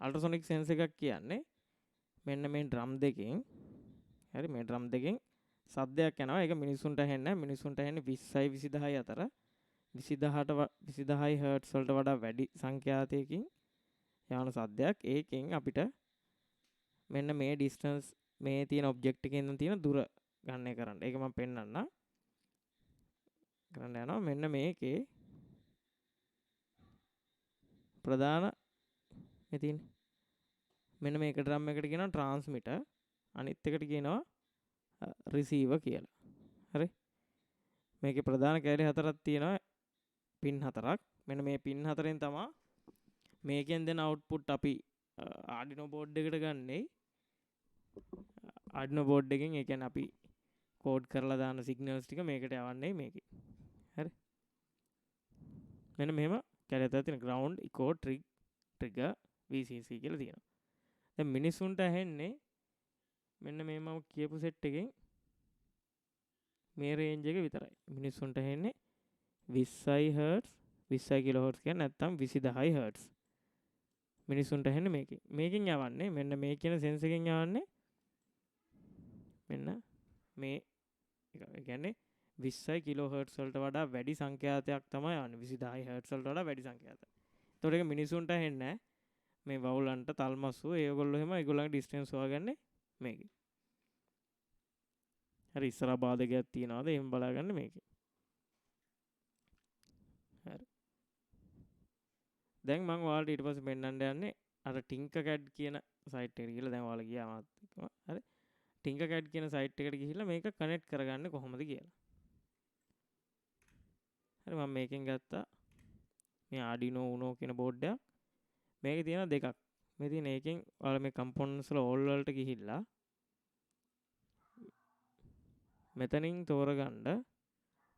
අල්ට්‍රාසොනික් sensor එකක් කියන්නේ මෙන්න මේ ඩ්‍රම් දෙකෙන් හරි මේ ඩ්‍රම් දෙකෙන් සද්දයක් යනවා. ඒක මිනිස්සුන්ට ඇහෙන්නේ නැහැ. මිනිස්සුන්ට ඇහෙන්නේ 20යි 20000යි අතර. 20000යි හර්ට්ස් වලට වඩා වැඩි සංඛ්‍යාතයකින් යවන සද්දයක්. ඒකෙන් අපිට මෙන්න මේ ඩිස්ටන්ස් මේ තියෙන ඔබ්ජෙක්ට් එකෙන් තියෙන දුර ගණනය කරන්න. ඒක මම පෙන්නන්නම්. කරන්න යනවා. මෙන්න මේකේ ප්‍රධාන මේ තියෙන මෙන්න මේක ඩ්‍රම් එකට කියනවා ට්‍රාන්ස්මිටර්. අනිත් එකට කියනවා රිසීවර් කියලා. හරි. මේකේ ප්‍රධාන කැරි හතරක් තියෙනවා. පින් හතරක්. මෙන්න මේ පින් හතරෙන් තමයි මේකෙන් දෙන අවුට්පුට් අපි ආඩිනෝ බෝඩ් එකට ගන්නේ. ආඩිනෝ බෝඩ් එකෙන් ඒ කියන්නේ අපි කෝඩ් කරලා දාන සිග්නල්ස් ටික මේකට යවන්නේ මේකේ. හරි. මෙන්න මෙහෙම කැරි හතරක් තියෙන ග්‍රවුන්ඩ්, ඉකෝ, ට්‍රිගර්, VCC කියලා තියෙනවා. දැන් මිනිස්සුන්ට ඇහෙන්නේ මෙන්න මේ මම කියපු සෙට් එකෙන් මේ රේන්ජ් එක විතරයි. මිනිස්සුන්ට ඇහෙන්නේ 20යි හර්ට්ස් 20යි කිලෝ හර්ට්ස් කියන්නේ නැත්තම් 20000යි හර්ට්ස්. මිනිස්සුන්ට ඇහෙන්නේ මේකෙන්. මේකෙන් යවන්නේ මෙන්න මේ කියන සෙන්ස් එකෙන් යවන්නේ මෙන්න මේ ඒ කියන්නේ 20යි කිලෝ හර්ට්ස් වලට වඩා වැඩි සංඛ්‍යාතයක් තමයි යවන්නේ. 20000යි හර්ට්ස් වලට වඩා වැඩි සංඛ්‍යාතයක්. ඒතකොට ඒක මිනිස්සුන්ට ඇහෙන්නේ නැහැ. මේ වවුලන්ට තල්මස්සු ඒගොල්ලෝ එහෙම ඒගොල්ලන්ගේ ඩිස්ටන්ස් හොයාගන්නේ මේකේ. හරි ඉස්සරහා බාධකයක් තියනවාද එහෙම බලාගන්න මේකේ. හරි. දැන් මම ඔයාලට ඊට පස්සේ පෙන්නන්න යන්නේ අර ටින්කර්කැඩ් කියන සයිට් එකට ගිහලා දැන් ඔයාලා ගියා මාත් එක්කම. හරි. ටින්කර්කැඩ් කියන සයිට් එකට ගිහිල්ලා මේක කනෙක්ට් කරගන්නේ කොහොමද කියලා. හරි මම මේකෙන් ගත්තා මේ Arduino Uno කියන බෝඩ් එකක්. මේකේ තියෙන දෙකක්. මේ තියෙන එකෙන් ඔයාලා මේ කම්පොනන්ට්ස් වල ඕල් වලට ගිහිල්ලා මෙතනින් තෝරගන්න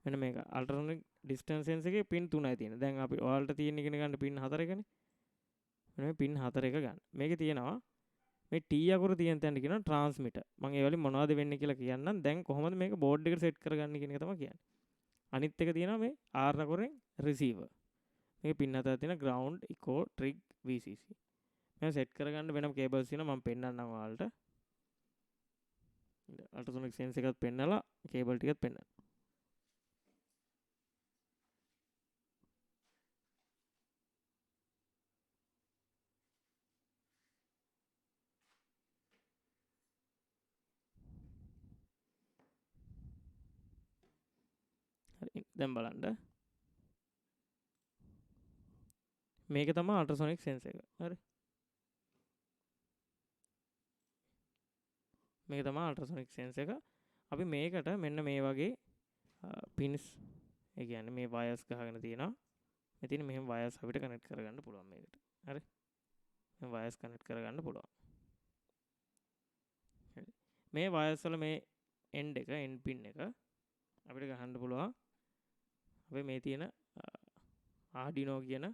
මෙන්න මේක අල්ටර්නේටිව් ඩිස්ටන්ස් සෙන්ස් එකේ පින් 3යි තියෙන්නේ. දැන් අපි ඔයාලට තියෙන ඉගෙන ගන්න පින් 4 එකනේ. මෙන්න මේ පින් 4 එක ගන්න. මේකේ තියෙනවා මේ T අකුර තියෙන තැනට කියනවා ට්‍රාන්ස්මිටර්. මම ඒ වලින් මොනවද වෙන්නේ කියලා කියන්නම්. දැන් කොහොමද මේක බෝඩ් එකට සෙට් කරගන්නේ කියන එක තමයි කියන්නේ. අනිත් එක තියෙනවා මේ R අකුරෙන් රිසීවර්. මේක පින් 4 තියෙන ග්‍රවුන්ඩ්, ඉකෝ, ට්‍රිග්, VCC. මම සෙට් කරගන්න වෙනම කේබල්ස් තියෙනවා මම පෙන්නන්නම් ඔයාලට. අල්ට්‍රාසොනික් සෙන්ස් එකත් පෙන්නලා කේබල් ටිකත් පෙන්නන්න. හරි දැන් බලන්න. මේක තමයි අල්ට්‍රාසොනික් සෙන්ස් එක. හරි. මේක තමයි අල්ට්‍රාසොනික් සෙන්ස් එක. අපි මේකට මෙන්න මේ වගේ පින්ස් ඒ කියන්නේ මේ වයර්ස් ගහගෙන තියෙනවා. මෙතන මෙහෙම වයර්ස් අපිට කනෙක්ට් කරගන්න පුළුවන් මේකට. හරි. මේ වයර්ස් කනෙක්ට් කරගන්න පුළුවන්. හරි. මේ වයර්ස් වල මේ end එක end pin එක අපිට ගහන්න පුළුවන්. අපි මේ තියෙන Arduino කියන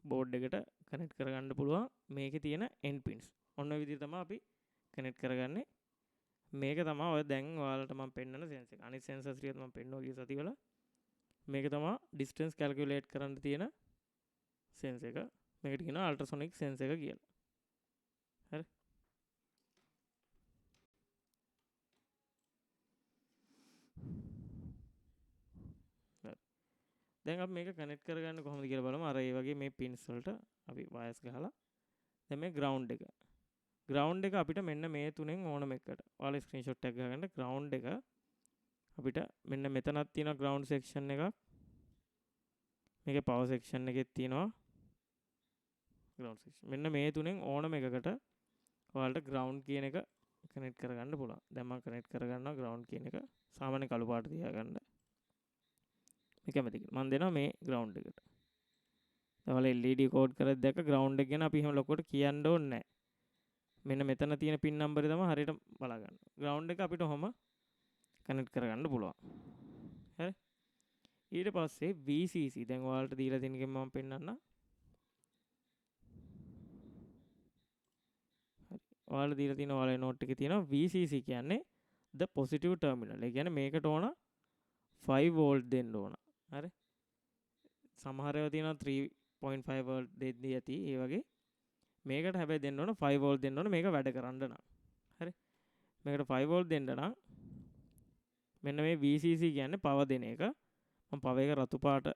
බෝඩ් එකට කනෙක්ට් කරගන්න පුළුවන්. මේකේ තියෙන end pins. ඔන්න ඔය විදිහට තමයි අපි කනෙක්ට් කරගන්නේ. මේක තමයි ඔය දැන් ඔයාලට මම පෙන්නන සෙන්ස් එක. අනිත් සෙන්සර්ස් ටිකත් මම පෙන්නුවා ගිය සතිවල. මේක තමයි ඩිස්ටන්ස් කැල්කියුලේට් කරන්න තියෙන සෙන්ස් එක. මේකට කියනවා අල්ට්‍රාසොනික් සෙන්ස් එක කියලා. හරි. දැන් අපි මේක කනෙක්ට් කරගන්න කොහොමද කියලා බලමු. අර ඒ වගේ මේ පින්ස් වලට අපි වයර්ස් ගහලා දැන් මේ ග්‍රවුන්ඩ් එක. ග්‍රවුන්ඩ් එක අපිට මෙන්න මේ තුනෙන් ඕනම එකකට. ඔයාලා ස්ක්‍රීන්ෂොට් එකක් ගහගන්න. ග්‍රවුන්ඩ් එක අපිට මෙන්න මෙතනක් තියෙනවා ග්‍රවුන්ඩ් සෙක්ෂන් එකක්. මේකේ පවර් සෙක්ෂන් එකෙත් තියෙනවා ග්‍රවුන්ඩ් සෙක්ෂන්. මෙන්න මේ තුනෙන් ඕනම එකකට ඔයාලට ග්‍රවුන්ඩ් කියන එක කනෙක්ට් කරගන්න පුළුවන්. දැන් මම කනෙක්ට් කරගන්නවා ග්‍රවුන්ඩ් කියන එක. සාමාන්‍ය කළු පාට තියාගන්න. මේ කැමති කියලා. මම දෙනවා මේ ග්‍රවුන්ඩ් එකට. ඔයාලා LED කෝඩ් කරලා දැක්ක ග්‍රවුන්ඩ් එක ගැන අපි එහෙම ලොකුවට කියන්න ඕනේ නැහැ. මෙන්න මෙතන තියෙන පින් නම්බරය තමයි හරියට බලා ගන්න. ග්‍රවුන්ඩ් එක අපිට ඔහම කනෙක්ට් කරගන්න පුළුවන්. හරි. ඊට පස්සේ VCC දැන් ඔයාලට දීලා තියෙන එකෙන් මම පෙන්නන්නම්. හරි. ඔයාලා දීලා තියෙන ඔයාලේ නෝට් එකේ තියෙනවා VCC කියන්නේ the positive terminal. ඒ කියන්නේ මේකට ඕන 5 volt දෙන්න ඕන. හරි. සමහර ඒවා තියෙනවා 3.5 volt දෙද්දී ඇති. ඒ වගේ මේකට හැබැයි දෙන්න ඕන 5 වෝල්ට් දෙන්න ඕන මේක වැඩ කරන්න නම්. හරි. මේකට 5 වෝල්ට් දෙන්න නම් මෙන්න මේ VCC කියන්නේ පවර් දෙන එක. මම පවර් එක රතු පාට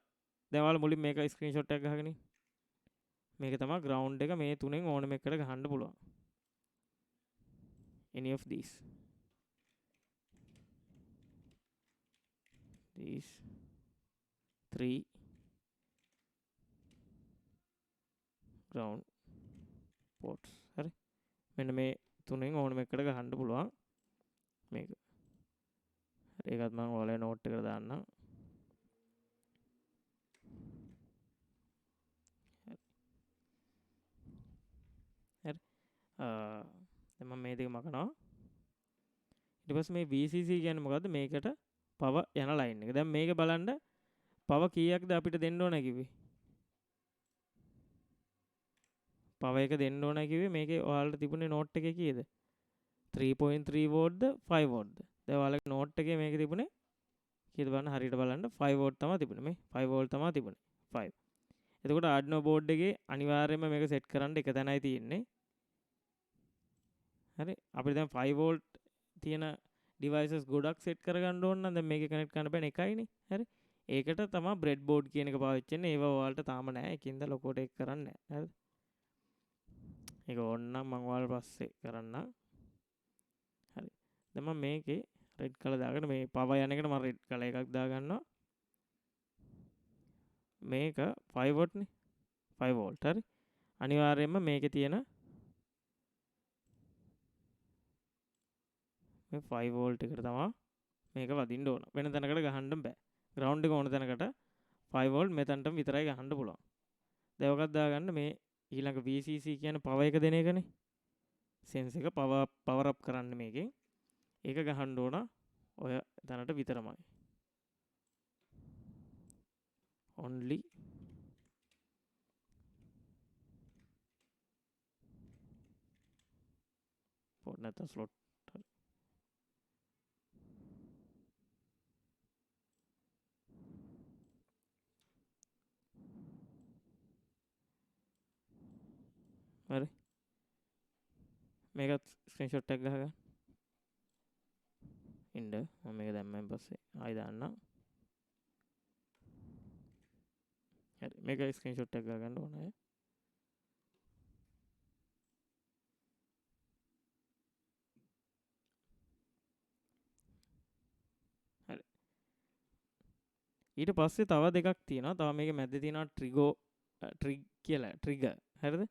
දැන් ඔයාලා මුලින් මේක ස්ක්‍රීන්ෂොට් එකක් ගහගෙන ඉන්න. මේක තමයි ග්‍රවුන්ඩ් එක මේ තුනෙන් ඕනම එකකට ගහන්න පුළුවන්. any of these 3 ground ports. හරි. මෙන්න මේ තුනෙන් ඕනම එකකට ගහන්න පුළුවන් මේක. හරි. ඒකත් මම ඔයාලගේ නෝට් එකට දාන්නම්. හරි. දැන් මම මේ දෙක මකනවා. ඊට පස්සේ මේ VCC කියන්නේ මොකද්ද? මේකට පවර් යන ලයින් එක. දැන් මේක බලන්න පවර් කීයක්ද අපිට දෙන්න ඕන කිව්වේ? පවර් එක දෙන්න ඕන කිව්වේ මේකේ ඔයාලට තිබුණේ නෝට් එකේ කීයද? 3.3 වෝල්ට්ද 5 වෝල්ට්ද? දැන් ඔයාලගේ නෝට් එකේ මේක තිබුණේ කීයද බලන්න හරියට බලන්න 5 වෝල්ට් තමයි තිබුණේ. මේ 5 වෝල්ට් තමයි තිබුණේ. 5. එතකොට Arduino board එකේ අනිවාර්යයෙන්ම මේක සෙට් කරන්න එක තැනයි තියෙන්නේ. හරි. අපිට දැන් 5 වෝල්ට් තියෙන devices ගොඩක් සෙට් කරගන්න ඕන නම් දැන් මේකේ කනෙක්ට් කරන්න බෑනේ එකයිනේ. හරි. ඒකට තමයි බ්‍රෙඩ් බෝඩ් කියන එක පාවිච්චි වෙන්නේ. ඒව ඔයාලට තාම නැහැ. ඒකින්ද ලොකෝට ඒක කරන්නේ නැහැ. හරිද? ඒක ඕන නම් මම ඔයාලට පස්සේ කරන්නම්. හරි. දැන් මම මේකේ රෙඩ් කලර් දාගෙන මේ පවර් යන එකට මම රෙඩ් කලර් එකක් දාගන්නවා. මේක 5 වෝල්ට් නේ. 5 වෝල්ට්. හරි. අනිවාර්යයෙන්ම මේකේ තියෙන මේ 5 වෝල්ට් එකට තමයි මේක වදින්න ඕන. වෙන තැනකට ගහන්න බෑ. ග්‍රවුන්ඩ් එක ඕන තැනකට 5 වෝල්ට් මෙතනටම විතරයි ගහන්න පුළුවන්. දැන් ඔකක් දාගන්න මේ ඊළඟ VCC කියන පවර් එක දෙන එකනේ. සෙන්ස් එක පවර් අප් කරන්න මේකෙන්. ඒක ගහන්න ඕන ඔය තැනට විතරමයි. only port නැත්නම් slot. හරි. මේකත් ස්ක්‍රීන්ෂොට් එකක් ගහගන්න. ඉන්න මම මේක දැම්මෙන් පස්සේ ආයි දාන්නම්. හරි. මේක ස්ක්‍රීන්ෂොට් එකක් ගන්න ඕනේ. හරි. ඊට පස්සේ තව දෙකක් තියෙනවා. තව මේකේ මැද්දේ තියෙනවා ට්‍රිග් කියලා ට්‍රිගර්. හරිද?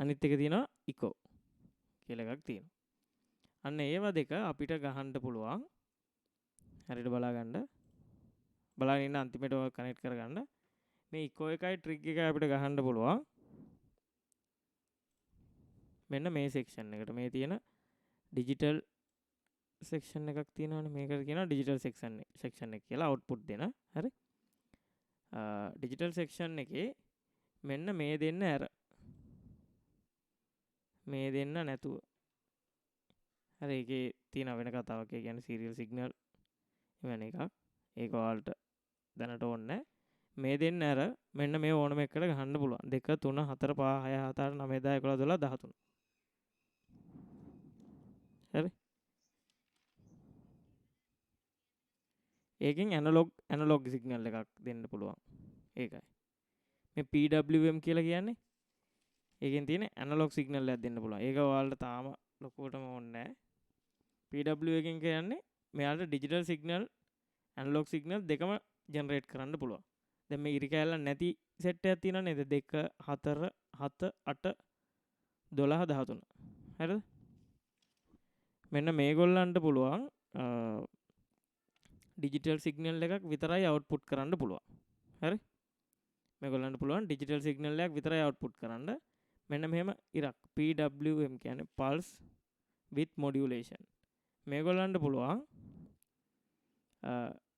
අනිත් එක තියෙනවා ඉකෝ කියලා එකක් තියෙනවා. අන්න ඒව දෙක අපිට ගහන්න පුළුවන්. හරියට බලාගන්න. බලාගෙන ඉන්න අන්තිමට ඔය කනෙක්ට් කරගන්න. මේ ඉකෝ එකයි ට්‍රිග් එකයි අපිට ගහන්න පුළුවන්. මෙන්න මේ සෙක්ෂන් එකට මේ තියෙන ඩිජිටල් සෙක්ෂන් එකක් තියෙනවනේ. මේකට කියනවා ඩිජිටල් සෙක්ෂන් එක කියලා අවුට්පුට් දෙන. හරි. ඩිජිටල් සෙක්ෂන් එකේ මෙන්න මේ දෙන්න ඇර මේ දෙන්න නැතුව. හරි. ඒකේ තියෙන වෙන කතාවක්. ඒ කියන්නේ සීරියල් සිග්නල් එවැන එකක්. ඒක ඔයාලට දැනට ඕනේ නැහැ. මේ දෙන්න ඇර මෙන්න මේ ඕනම එකකට ගහන්න පුළුවන්. 2 3 4 5 6 7 8 9 10 11 12 13. හරි. ඒකෙන් ඇනලොග් සිග්නල් එකක් දෙන්න පුළුවන්. ඒකයි. මේ PWM කියලා කියන්නේ ඒකෙන් තියෙන ඇනලොග් සිග්නල් එකක් දෙන්න පුළුවන්. ඒක ඔයාලට තාම ලොකුවටම ඕනේ නැහැ. PWM එකෙන් කියන්නේ මෙයාලට ඩිජිටල් සිග්නල් ඇනලොග් සිග්නල් දෙකම ජෙනරේට් කරන්න පුළුවන්. දැන් මේ ඉරි කැලක් නැති සෙට් එකක් තියෙනවා නේද? 2 4 7 8 12 13. හරිද? මෙන්න මේගොල්ලන්ට පුළුවන් ඩිජිටල් සිග්නල් එකක් විතරයි අවුට්පුට් කරන්න පුළුවන්. හරි? මේගොල්ලන්ට පුළුවන් ඩිජිටල් සිග්නල් එකක් විතරයි අවුට්පුට් කරන්න. මෙන්න මෙහෙම ඉරක් PWM කියන්නේ pulse with modulation. මේගොල්ලන්ට පුළුවන්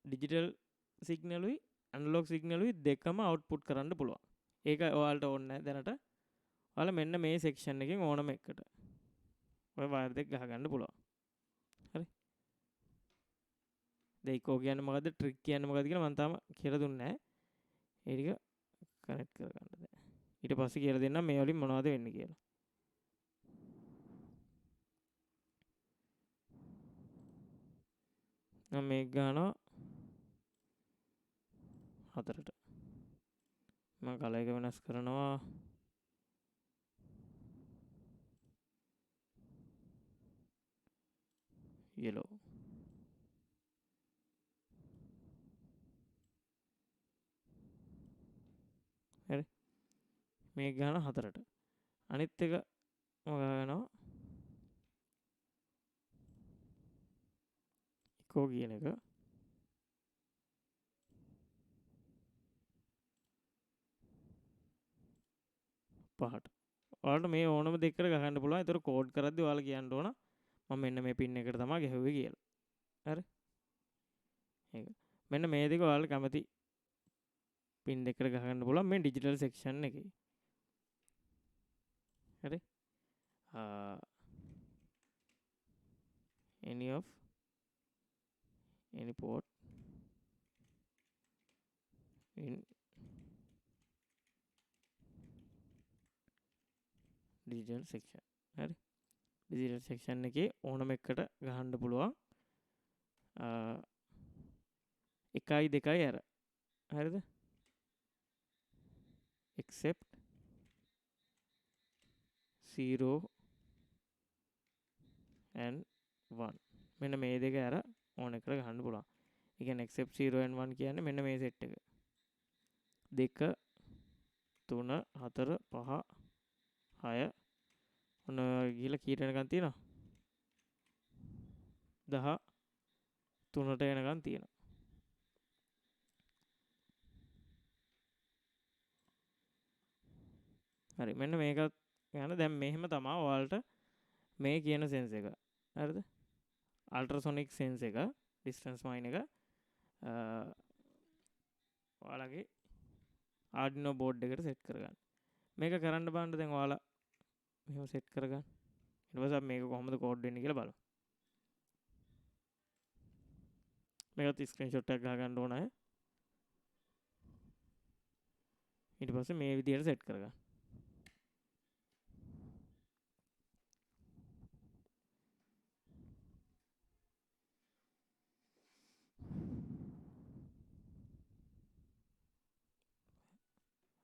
ඩිජිටල් සිග්නලුයි ඇනලොග් සිග්නලුයි දෙකම අවුට්පුට් කරන්න පුළුවන්. ඒක ඔයාලට ඕනේ නැහැ දැනට. ඔයාලා මෙන්න මේ සෙක්ෂන් එකෙන් ඕනම එකකට ඔය වයර් දෙක ගහගන්න පුළුවන්. හරි. දෙයිකෝ කියන්නේ මොකද්ද? ට්‍රික් කියන්නේ මොකද්ද කියලා මම තාම කියලා දුන්නේ නැහැ. ඒ ටික කනෙක්ට් කරගන්න දැන්. ඊට පස්සේ කියලා දෙන්නම් මේ වලින් මොනවද වෙන්නේ කියලා. මම මේක ගන්නවා 4ට. මම කලර් එක වෙනස් කරනවා yellow. හරි. මේක ගන්නවා 4ට. අනිත් එක මම ගන්නවා echo කියන එක 5ට. ඔයාලට මේ ඕනම දෙකකට ගහන්න පුළුවන්. ඒතර කෝඩ් කරද්දි ඔයාලා කියන්න ඕන මම මෙන්න මේ පින් එකට තමයි ගැහුවේ කියලා. හරි. ඒක. මෙන්න මේ දෙක ඔයාලට කැමති පින් දෙකකට ගහන්න පුළුවන් මේ ඩිජිටල් සෙක්ෂන් එකේ. හරි. any of any port in digital section. හරි. digital section එකේ ඕනම එකකට ගහන්න පුළුවන්. 1යි 2යි අර. හරිද? except 0 and 1. මෙන්න මේ දෙක අර ඕන එකට ගහන්න පුළුවන්. ඒ කියන්නේ except 0 and 1 කියන්නේ මෙන්න මේ සෙට් එක. 2 3 4 5 6 ඔන්න ගිහලා කීයට එනකන් තියෙනවා 13ට එනකන් තියෙනවා. හරි මෙන්න මේකත් යන දැන් මෙහෙම තමයි ඔයාලට මේ කියන සෙන්ස් එක. හරිද? අල්ට්‍රාසොනික් සෙන්ස් එක ඩිස්ටන්ස් මයින් එක ඔයාලගේ ආඩිනෝ බෝඩ් එකට සෙට් කරගන්න. මේක කරන්න බලන්න දැන් ඔයාලා මෙහෙම සෙට් කරගන්න. ඊට පස්සේ අපි මේක කොහොමද කෝඩ් වෙන්නේ කියලා බලමු. මේකත් ස්ක්‍රීන්ෂොට් එකක් ගහගන්න ඕන අය. ඊට පස්සේ මේ විදිහට සෙට් කරගන්න.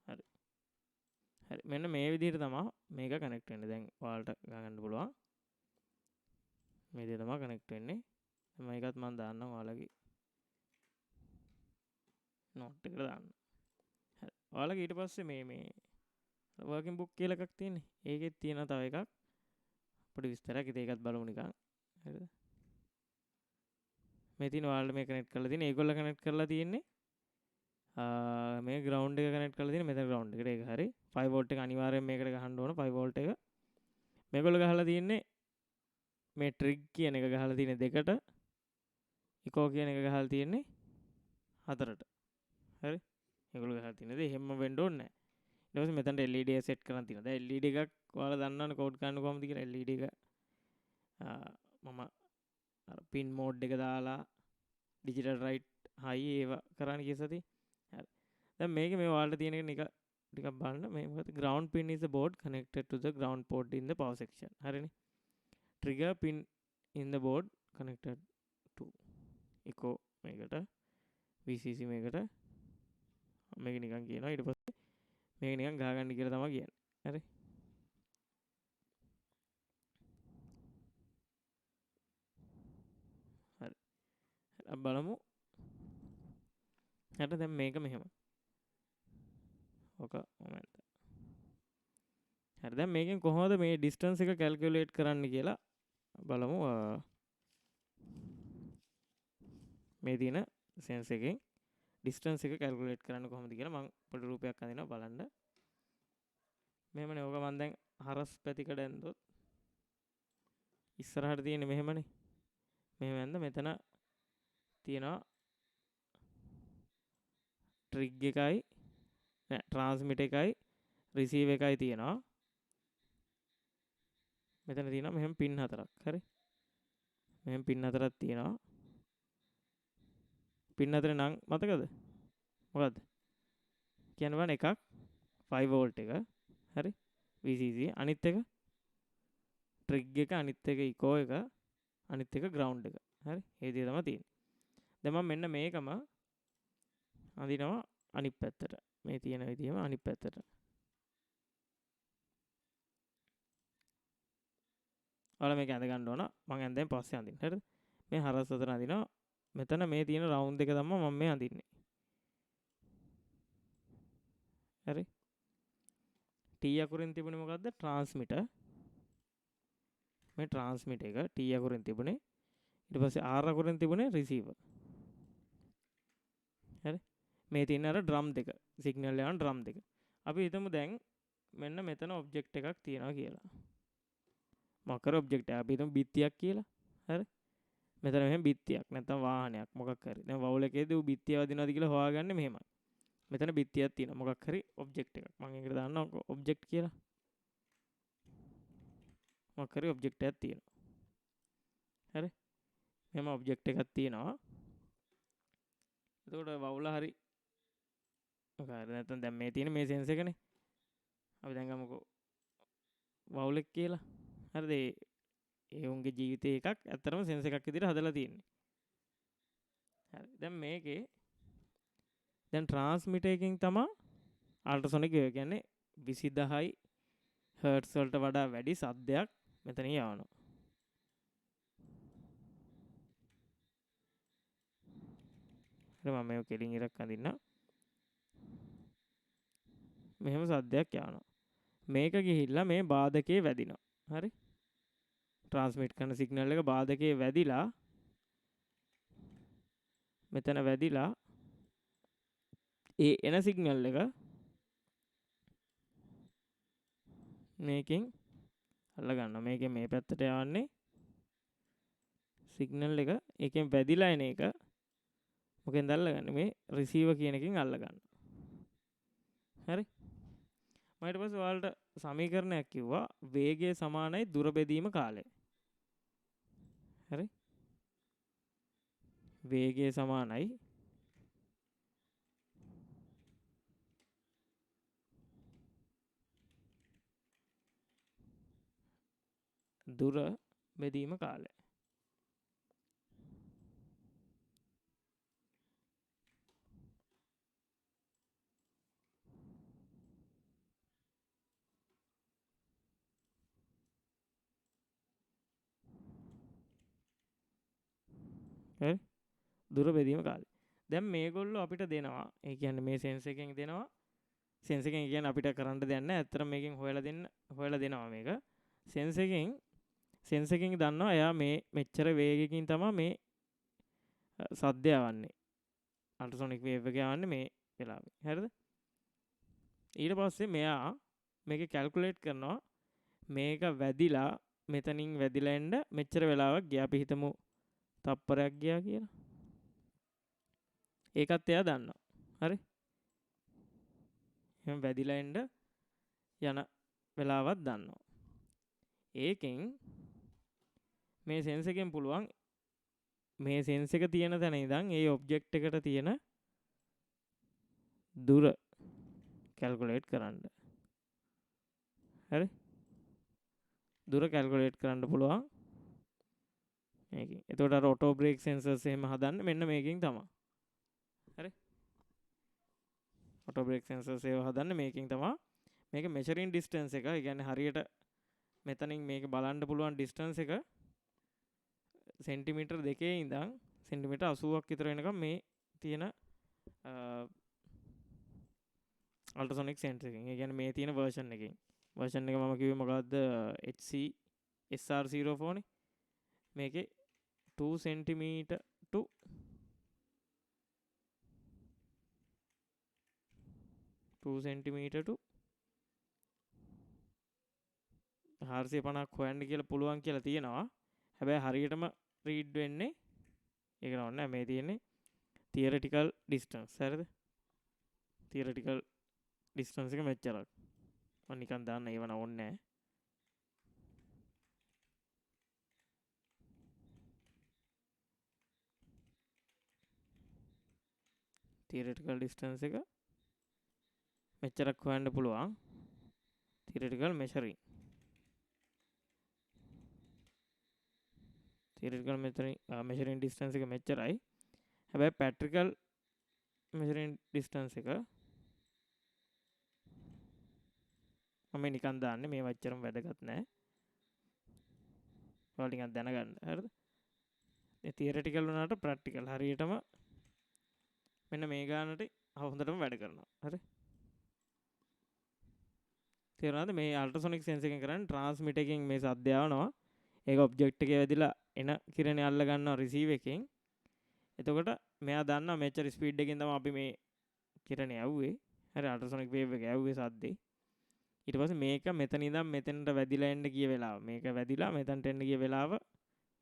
හරි. හරි මෙන්න මේ විදිහට තමයි මේක කනෙක්ට් වෙන්නේ. දැන් ඔයාලට ගහගන්න පුළුවන්. මේ විදිහට තමයි කනෙක්ට් වෙන්නේ. දැන් මේකත් මම දාන්නම් ඔයාලගේ නෝට් එකට දාන්න. හරි. ඔයාලගේ ඊට පස්සේ මේ වර්කින් බුක් කියලා එකක් තියෙන්නේ. ඒකෙත් තියෙනවා තව එකක්. පොඩි විස්තරයක්. ඉතින් ඒකත් බලමු නිකන්. හරිද? මේ තියෙන ඔයාලට මේ කනෙක්ට් කරලා තියෙන්නේ. ඒගොල්ලෝ කනෙක්ට් කරලා තියෙන්නේ මේ ග්‍රවුන්ඩ් එක කනෙක්ට් කරලා තියෙන්නේ මෙතන ග්‍රවුන්ඩ් එකට. ඒක හරි. 5 වෝල්ට් එක අනිවාර්යෙන් මේකට ගහන්න ඕන 5 වෝල්ට් එක. මේගොල්ලෝ ගහලා තියෙන්නේ මේ ට්‍රිග් කියන එක ගහලා තියෙන්නේ 2ට. ඉකෝ කියන එක ගහලා තියෙන්නේ 4ට. හරි. ඒගොල්ලෝ ගහලා තියෙන්නේ එහෙම වෙන්න ඕනේ නැහැ. ඊට පස්සේ මෙතනට LED එක සෙට් කරන් තියෙනවා. දැන් LED එකක් ඔයාලා දන්නවනේ කෝඩ් කරන්න කොහොමද කියලා. LED එක මම අර පින් මෝඩ් එක දාලා ඩිජිටල් රයිට් හයි ඒව කරන්න කිය සති. හරි. දැන් මේකේ මේ ඔයාලට තියෙන එක ටිකක් බලන්න. මේ මොකද ground pin is the board connected to the ground port in the power section. හරිනේ. trigger pin in the board connected to echo මේකට VCC මේකට මේක නිකන් කියනවා. ඊට පස්සේ මේක නිකන් ගහගන්න කියලා තමයි කියන්නේ. හරි. හරි. අපි බලමු. හරි දැන් මේක මෙහෙම. ඔක මොමන්ට්. හරි දැන් මේකෙන් කොහොමද මේ ඩිස්ටන්ස් එක කැල්කියුලේට් කරන්න කියලා බලමු. මේ තියෙන සෙන්ස් එකෙන් ඩිස්ටන්ස් එක කැල්කියුලේට් කරන්න කොහොමද කියලා මම පොඩි රූපයක් අඳිනවා බලන්න. මෙහෙමනේ. ඕක මම දැන් හරස් පැතිකඩ ඇන්දොත් ඉස්සරහට තියෙන්නේ මෙහෙමනේ. මෙහෙම ඇන්ද මෙතන තියෙනවා ට්‍රිග් එකයි නෑ ට්‍රාන්ස්මිට් එකයි රිසීව් එකයි තියෙනවා. මෙතන තියෙනවා මෙහෙම පින් 4ක්. හරි. මෙහෙම පින් 4ක් තියෙනවා. පින් 4 නම් මතකද? මොකද්ද? කියන්න බලන්න. එකක් 5 වෝල්ට් එක. හරි. VCC අනිත් එක ට්‍රිග් එක අනිත් එක ඉකෝ එක අනිත් එක ග්‍රවුන්ඩ් එක. හරි. ඒ විදිහ තමයි තියෙන්නේ. දැන් මම මෙන්න මේකම අඳිනවා අනිත් පැත්තට. මේ තියෙන විදිහම අනිත් පැත්තට. ඔයාලා මේක ඇඳ ගන්න ඕන. මම ඇඳෙන් පස්සේ අඳින්න. හරිද? මේ හරස් අතර අඳිනවා. මෙතන මේ තියෙන රවුන්ඩ් එක තමයි මම මේ අඳින්නේ. හරි? T අකුරෙන් තිබුණේ මොකද්ද? ට්‍රාන්ස්මිටර්. මේ ට්‍රාන්ස්මිටර් එක T අකුරෙන් තිබුණේ. ඊට පස්සේ R අකුරෙන් තිබුණේ රිසීවර්. හරි? මේ තියෙන අර ඩ්‍රම් දෙක. සිග්නල් යන ඩ්‍රම් දෙක. අපි හිතමු දැන් මෙන්න මෙතන ඔබ්ජෙක්ට් එකක් තියෙනවා කියලා. මොකක්ද ඔබ්ජෙක්ට් එක? අපි හිතමු බිත්තියක් කියලා. හරි? මෙතන මෙහෙම බිත්තියක් නැත්නම් වාහනයක් මොකක් හරි. දැන් වවුල් එකේදී ඌ බිත්තිය වදිනවද කියලා හොයාගන්නේ මෙහෙමයි. මෙතන බිත්තියක් තියෙනවා මොකක් හරි ඔබ්ජෙක්ට් එකක්. මම ඒකට දාන්නවා ඔබ්ජෙක්ට් කියලා. මොකක් හරි ඔබ්ජෙක්ට් එකක් තියෙනවා. හරි? මෙහෙම ඔබ්ජෙක්ට් එකක් තියෙනවා. එතකොට වවුල හරි මොකක්ද නැත්නම් දැන් මේ තියෙන මේ සෙන්ස් එකනේ. අපි දැන් ගමුකෝ වවුලෙක් කියලා. හරිද? ඒ උන්ගේ ජීවිතේ එකක් ඇත්තටම සෙන්ස් එකක් විදිහට හදලා තියෙන්නේ. හරි. දැන් මේකේ දැන් ට්‍රාන්ස්මිටර් එකකින් තමයි අල්ට්‍රාසොනික් වේව් කියන්නේ 20000 හර්ට්ස් වලට වඩා වැඩි ශබ්දයක් මෙතන යවනවා. හරි මම මේක කෙලින් ඉරක් අඳින්න. මෙහෙම ශබ්දයක් යවනවා. මේක ගිහිල්ලා මේ බාධකේ වැදිනවා. හරි? ට්‍රාන්ස්මිට් කරන සිග්නල් එක බාධකේ වැදිලා මෙතන වැදිලා ඒ එන සිග්නල් එක මේකෙන් අල්ල ගන්නවා. මේකෙන් මේ පැත්තට යවන්නේ සිග්නල් එක ඒකෙන් වැදිලා එන එක මොකෙන්ද අල්ලගන්නේ? මේ රිසීවර් කියන එකෙන් අල්ල ගන්නවා. හරි? මම ඊට පස්සේ ඔයාලට සමීකරණයක් කිව්වා වේගය සමානයි දුර බෙදීම කාලය. හරි? වේගය සමානයි දුර බෙදීම කාලය. හරි? දුර බෙදීම කාලය. දැන් මේගොල්ලෝ අපිට දෙනවා. ඒ කියන්නේ මේ සෙන්ස් එකෙන් දෙනවා. සෙන්ස් එකෙන් කියන්නේ අපිට කරන්න දෙයක් නැහැ. ඇත්තටම මේකෙන් හොයලා දෙනවා මේක. සෙන්ස් එකෙන් දන්නවා එයා මේ මෙච්චර වේගයකින් තමයි මේ සද්ද යවන්නේ. අල්ට්‍රාසොනික් වේව් එක යවන්නේ මේ වෙලාවේ. හරිද? ඊට පස්සේ මෙයා මේක කැල්කියුලේට් කරනවා. මේක වැදිලා මෙතනින් වැදිලා එන්න මෙච්චර වෙලාවක් ගියා. අපි හිතමු තප්පරයක් ගියා කියලා. ඒකත් එයා දන්නවා. හරි? එහෙනම් වැදිලා එන්න යන වෙලාවක් දන්නවා. ඒකෙන් මේ සෙන්ස් එකෙන් පුළුවන් මේ සෙන්ස් එක තියෙන තැන ඉඳන් ඒ ඔබ්ජෙක්ට් එකට තියෙන දුර කැල්කියුලේට් කරන්න. හරි? දුර කැල්කියුලේට් කරන්න පුළුවන් මේකෙන්. එතකොට අර ඔටෝ බ්‍රේක් සෙන්සර්ස් එහෙම හදන්නේ මෙන්න මේකෙන් තමයි. හරි? ඔටෝ බ්‍රේක් සෙන්සර්ස් ඒව හදන්නේ මේකෙන් තමයි. මේක මෙෂරින් ඩිස්ටන්ස් එක. ඒ කියන්නේ හරියට මෙතනින් මේක බලන්න පුළුවන් ඩිස්ටන්ස් එක සෙන්ටිමීටර් 2 ඉඳන් සෙන්ටිමීටර් 80ක් විතර වෙනකම් මේ තියෙන අල්ට්‍රාසොනික් සෙන්සර් එකෙන්. ඒ කියන්නේ මේ තියෙන version එකෙන්. version එක මම කිව්වේ මොකද්ද? HC SR04 නේ. මේකේ 2 centimeter to 2 centimeter to 450ක් හොයන්න කියලා පුළුවන් කියලා තියෙනවා. හැබැයි හරියටම රීඩ් වෙන්නේ ඒක නෝනේ මේ තියෙන්නේ theoretical distance. හරිද? theoretical distance එක මෙච්චරක්. මම නිකන් දාන්න ඒව නෝන්නේ නැහැ. theoretical distance එක මෙච්චරක් හොයන්න පුළුවන්. theoretical measuring. theoretical measuring distance එක මෙච්චරයි. හැබැයි පැට්‍රිකල් මෙසරින් ඩිස්ටන්ස් එක මම නිකන් දාන්නේ මේ වච්චරම වැදගත් නෑ. ඔයාලා ටිකක් දැනගන්න. හරිද? ඒ තියරිටිකල් වුණාට ප්‍රැක්ටිකල් හරියටම මෙන්න මේ ගානට හොඳටම වැඩ කරනවා. හරි? තේරුණාද? මේ අල්ට්‍රාසොනික් සෙන්ස් එකෙන් කරන්නේ ට්‍රාන්ස්මිට් එකෙන් මේ සද්ද යවනවා. ඒක ඔබ්ජෙක්ට් එකේ වැදිලා එන කිරණේ අල්ල ගන්නවා රිසීව් එකෙන්. එතකොට මෙයා දන්නවා මෙච්චර ස්පීඩ් එකකින් තමයි අපි මේ කිරණේ යවුවේ. හරි අල්ට්‍රාසොනික් වේව් එක යවුවේ සද්දේ. ඊට පස්සේ මේක මෙතන ඉඳන් මෙතෙන්ට වැදිලා එන්න ගිය වෙලාව. මේක වැදිලා මෙතනට එන්න ගිය වෙලාව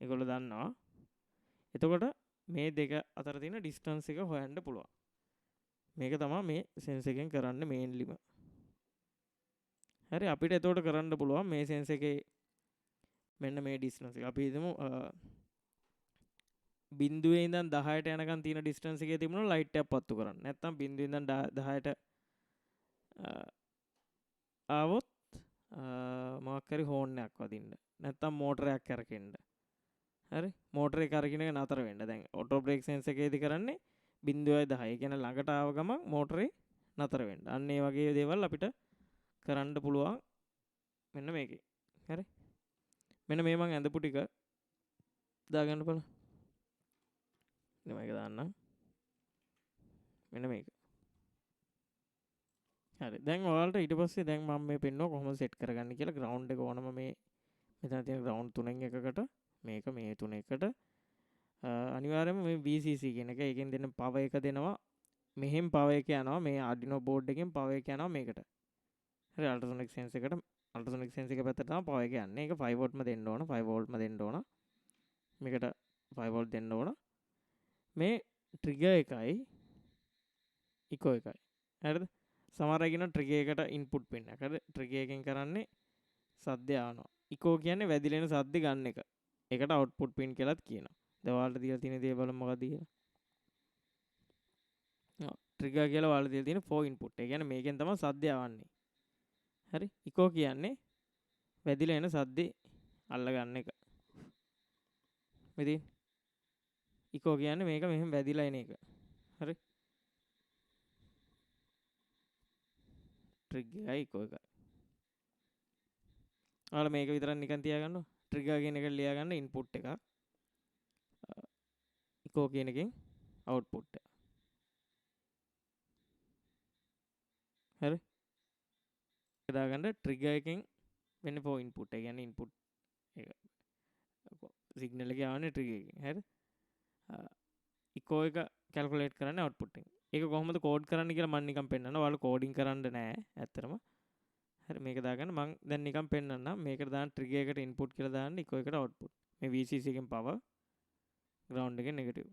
ඒගොල්ලෝ දන්නවා. එතකොට මේ දෙක අතර තියෙන ඩිස්ටන්ස් එක හොයන්න පුළුවන්. මේක තමයි මේ සෙන්ස් එකෙන් කරන්න මේන්ලිම. හරි අපිට එතකොට කරන්න පුළුවන් මේ සෙන්ස් එකේ මෙන්න මේ ඩිස්ටන්ස් එක. අපි හිතමු බිඳුවේ ඉඳන් 10ට යනකම් තියෙන ඩිස්ටන්ස් එකේ තිබුණා ලයිට් එකක් පත්තු කරන්න. නැත්තම් බිඳුවේ ඉඳන් 10ට ආවොත් මොකක් හරි හෝන් එකක් වදින්න. නැත්තම් මෝටරයක් කරකෙන්න. හරි මෝටරේ කරකින එක නතර වෙන්න. දැන් ඔටෝ බ්‍රේක් සෙන්ස් එකේදී කරන්නේ 0.10. ඒ කියන්නේ ළඟට ආව ගමන් මෝටරේ නතර වෙන්න. අන්න ඒ වගේ දේවල් අපිට කරන්න පුළුවන් මෙන්න මේකේ. හරි මෙන්න මේ මං ඇඳපු ටික දාගන්න බලන්න. මෙන්න මේක දාන්නම්. මෙන්න මේක. හරි දැන් ඔයාලට ඊට පස්සේ දැන් මම මේ පෙන්නුවා කොහොමද සෙට් කරගන්නේ කියලා. ග්‍රවුන්ඩ් එක ඕනම මේ මෙතන තියෙන ග්‍රවුන්ඩ් තුනෙන් එකකට මේක මේ තුන එකට අනිවාර්යයෙන්ම මේ VCC කියන එක ඒකෙන් දෙන පවර් එක දෙනවා. මෙහෙන් පවර් එක යනවා මේ Arduino board එකෙන් පවර් එක යනවා මේකට. හරි අල්ට්‍රාසොනික් සෙන්ස් එකට අල්ට්‍රාසොනික් සෙන්ස් එක පැත්තට තමයි පවර් එක යන්නේ. ඒක 5 වෝල්ට්ම දෙන්න ඕන. 5 වෝල්ට්ම දෙන්න ඕන. මේකට 5 වෝල්ට් දෙන්න ඕන. මේ ට්‍රිගර් එකයි ඉකෝ එකයි. හරිද? සමහර අය කියන ට්‍රිගර් එකට ඉන්පුට් පින් එක. හරි ට්‍රිගර් එකෙන් කරන්නේ සද්දය ආවනවා. ඉකෝ කියන්නේ වැදිලෙන සද්ද ගන්න එක. ඒකට අවුට්පුට් පින් කියලාත් කියනවා. දැන් ඔයාලට දීලා තියෙන දේ බලමු මොකක්ද කියලා. ට්‍රිගර් කියලා ඔයාලට දීලා තියෙන 4 ඉන්පුට්. ඒ කියන්නේ මේකෙන් තමයි සද්දය ආවන්නේ. හරි ඉකෝ කියන්නේ වැදිලා එන සද්දේ අල්ල ගන්න එක. මෙතන ඉකෝ කියන්නේ මේක මෙහෙම වැදිලා එන එක. හරි ට්‍රිගර් එකයි ඉකෝ එකයි. ඔයාලා මේක විතරක් නිකන් තියාගන්න. ට්‍රිගර් කියන එක ලියා ගන්න ඉන්පුට් එකක්. ඉකෝ කියන එකෙන් අවුට්පුට් එක. හරි දාගන්න ට්‍රිගර් එකෙන් වෙන්නේ 4 ඉන්පුට්. ඒ කියන්නේ ඉන්පුට් එක සිග්නල් එක යවන්නේ ට්‍රිගර් එකෙන්. හරි ඉකෝ එක කැල්කියුලේට් කරන්නේ අවුට්පුට් එකෙන්. ඒක කොහොමද කෝඩ් කරන්න කියලා මම නිකන් පෙන්නනවා. ඔයාලා කෝඩින් කරන්න නෑ ඇත්තටම. හරි මේක දාගන්න මම දැන් නිකන් පෙන්නන්නම්. මේකට දාන්න ට්‍රිගර් එකට ඉන්පුට් කියලා දාන්න ඉකෝ එකට අවුට්පුට්. මේ VCC එකෙන් පවර් ග්‍රවුන්ඩ් එකෙන් නෙගටිව්.